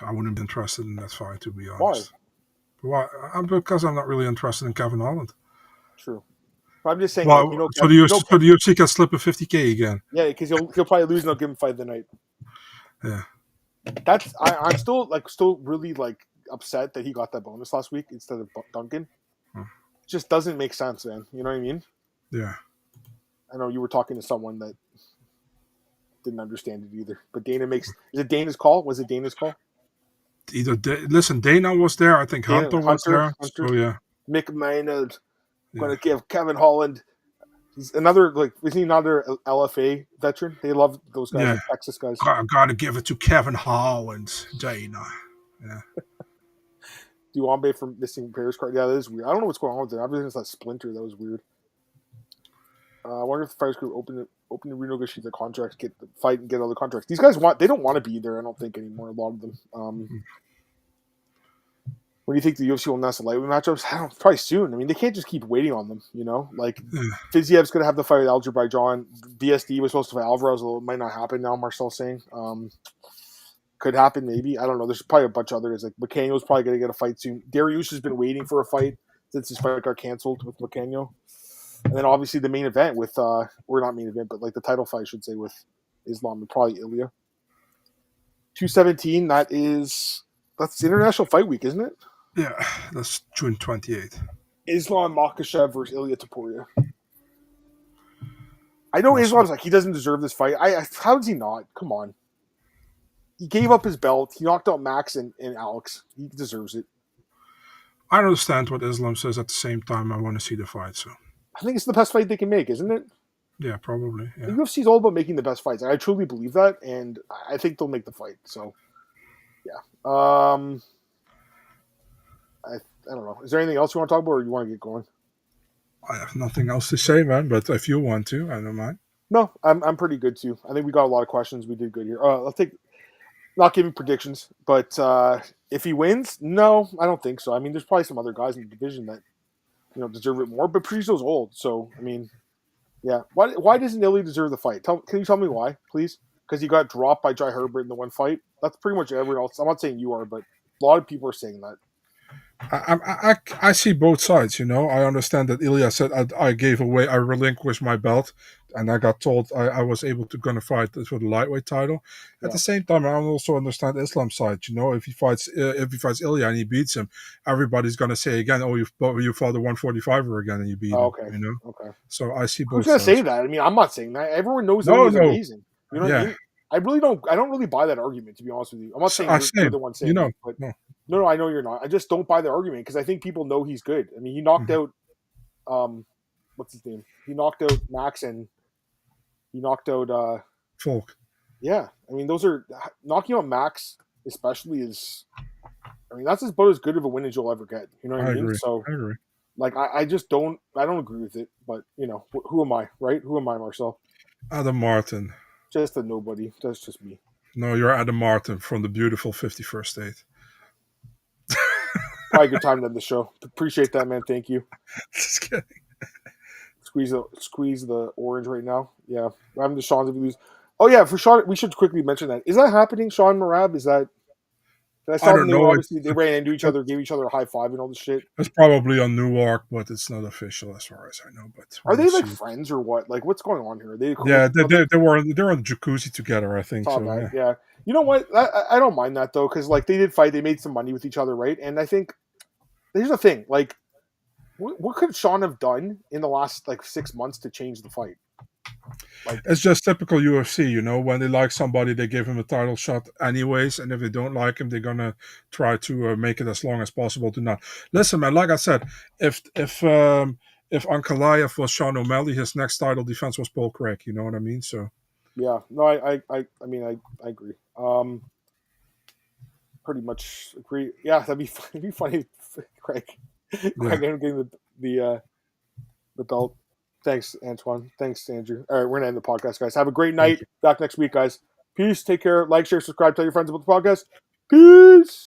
I wouldn't be interested in that fight, to be honest. Why? Because I'm not really interested in Kevin Holland. True. But I'm just saying. Well, so the UFC can slip a $50K again. Yeah, because he'll probably lose and they'll give him fight of the night. Yeah. I'm still really upset that he got that bonus last week instead of Duncan. Just doesn't make sense, man. You know what I mean? Yeah. I know you were talking to someone that didn't understand it either. But is it Dana's call? Was it Dana's call? Listen, Dana was there. I think Hunter was there. Hunter. So yeah. Mick Maynard going to give Kevin Holland. He's another isn't he another LFA veteran? They love those guys, Yeah. like Texas guys. Gotta give it to Kevin Holland, Dana. Yeah. Duombe for missing players card. Yeah, that is weird. I don't know what's going on with it. Everything's that splinter. That was weird. I wonder if the Fighters Group open to renegotiate the contracts, get the fight, and get other contracts. These guys they don't want to be there. I don't think anymore. A lot of them. When do you think the UFC will announce the lightweight matchups? I don't know, probably soon. I mean, they can't just keep waiting on them. You know, Fiziev's going to have the fight with Azerbaijan. BSD was supposed to fight Alvarez, although it might not happen now. Marcel's saying could happen maybe. I don't know. There's probably a bunch of others. Like McKee's probably going to get a fight soon. Dariush has been waiting for a fight since his fight got canceled with McKee. And then obviously the main event with or not main event, but the title fight I should say with Islam and probably Ilya. 217. That's International Fight Week, isn't it? Yeah, that's June 28th. Islam Makhachev versus Ilya Topuria. I know Islam's he doesn't deserve this fight. How does he not? Come on. He gave up his belt. He knocked out Max and Alex. He deserves it. I understand what Islam says. At the same time, I want to see the fight. So I think it's the best fight they can make, isn't it? Yeah, probably. Yeah. The UFC is all about making the best fights. I truly believe that, and I think they'll make the fight. So, yeah. I don't know. Is there anything else you want to talk about, or you want to get going? I have nothing else to say, man. But if you want to, I don't mind. No, I'm pretty good too. I think we got a lot of questions. We did good here. Not giving predictions, but if he wins, no, I don't think so. I mean, there's probably some other guys in the division that deserve it more. But Priso's old, so I mean, yeah. Why doesn't Ilya deserve the fight? Can you tell me why, please? Because he got dropped by Jai Herbert in the one fight. That's pretty much everyone else. I'm not saying you are, but a lot of people are saying that. I see both sides, I understand that Ilya said I relinquished my belt, and I got told I was able to gonna fight for the lightweight title. At the same time, I also understand Islam's side. If he fights Ilya and he beats him, everybody's gonna say again, "Oh, you fought a 145er again and you beat him." Okay. Okay. So I see both. Who's gonna say that? I mean, I'm not saying that. Everyone knows that he's amazing. You know what I mean? I don't really buy that argument, to be honest with you. I'm not saying you're the one saying it, but no, I know you're not. I just don't buy the argument because I think people know he's good. I mean, he knocked out, what's his name? He knocked out Max and he knocked out Falk. Yeah, I mean, those are knocking out Max, especially that's about as good of a win as you'll ever get. You know what I mean? Agree. So, I agree. I just don't. I don't agree with it. But who am I, right? Who am I, Marcel? Adam Martin. Just a nobody. That's just me. No, you're Adam Martin from the beautiful 51st state. Probably a good time to end the show. Appreciate that, man. Thank you. Just kidding. Squeeze the orange right now. Yeah, I'm having the Sean's if we lose. Oh yeah, for Sean, we should quickly mention that. Is that happening, Sean Marab? Is that? I don't know. Obviously, they ran into each other, gave each other a high five and all this shit. It's probably on Newark, but it's not official as far as I know. But are they friends or what? What's going on here? Are they? Cool? Yeah, they were on the jacuzzi together. I think. So, yeah. You know what? I don't mind that though, because they did fight. They made some money with each other, right? And I think here's the thing: what could Sean have done in the last 6 months to change the fight? It's just typical UFC, when they like somebody, they give him a title shot anyways, and if they don't like him, they're gonna try to make it as long as possible to not. Listen, man, like I said, if Ankalaev was Sean O'Malley, his next title defense was Paul Craig. You know what I mean? So yeah, no, I agree. Pretty much agree. Yeah, that'd be funny, Craig. Craig getting the belt. Thanks, Antoine. Thanks, Andrew. All right, we're going to end the podcast, guys. Have a great night. Back next week, guys. Peace. Take care. Like, share, subscribe. Tell your friends about the podcast. Peace.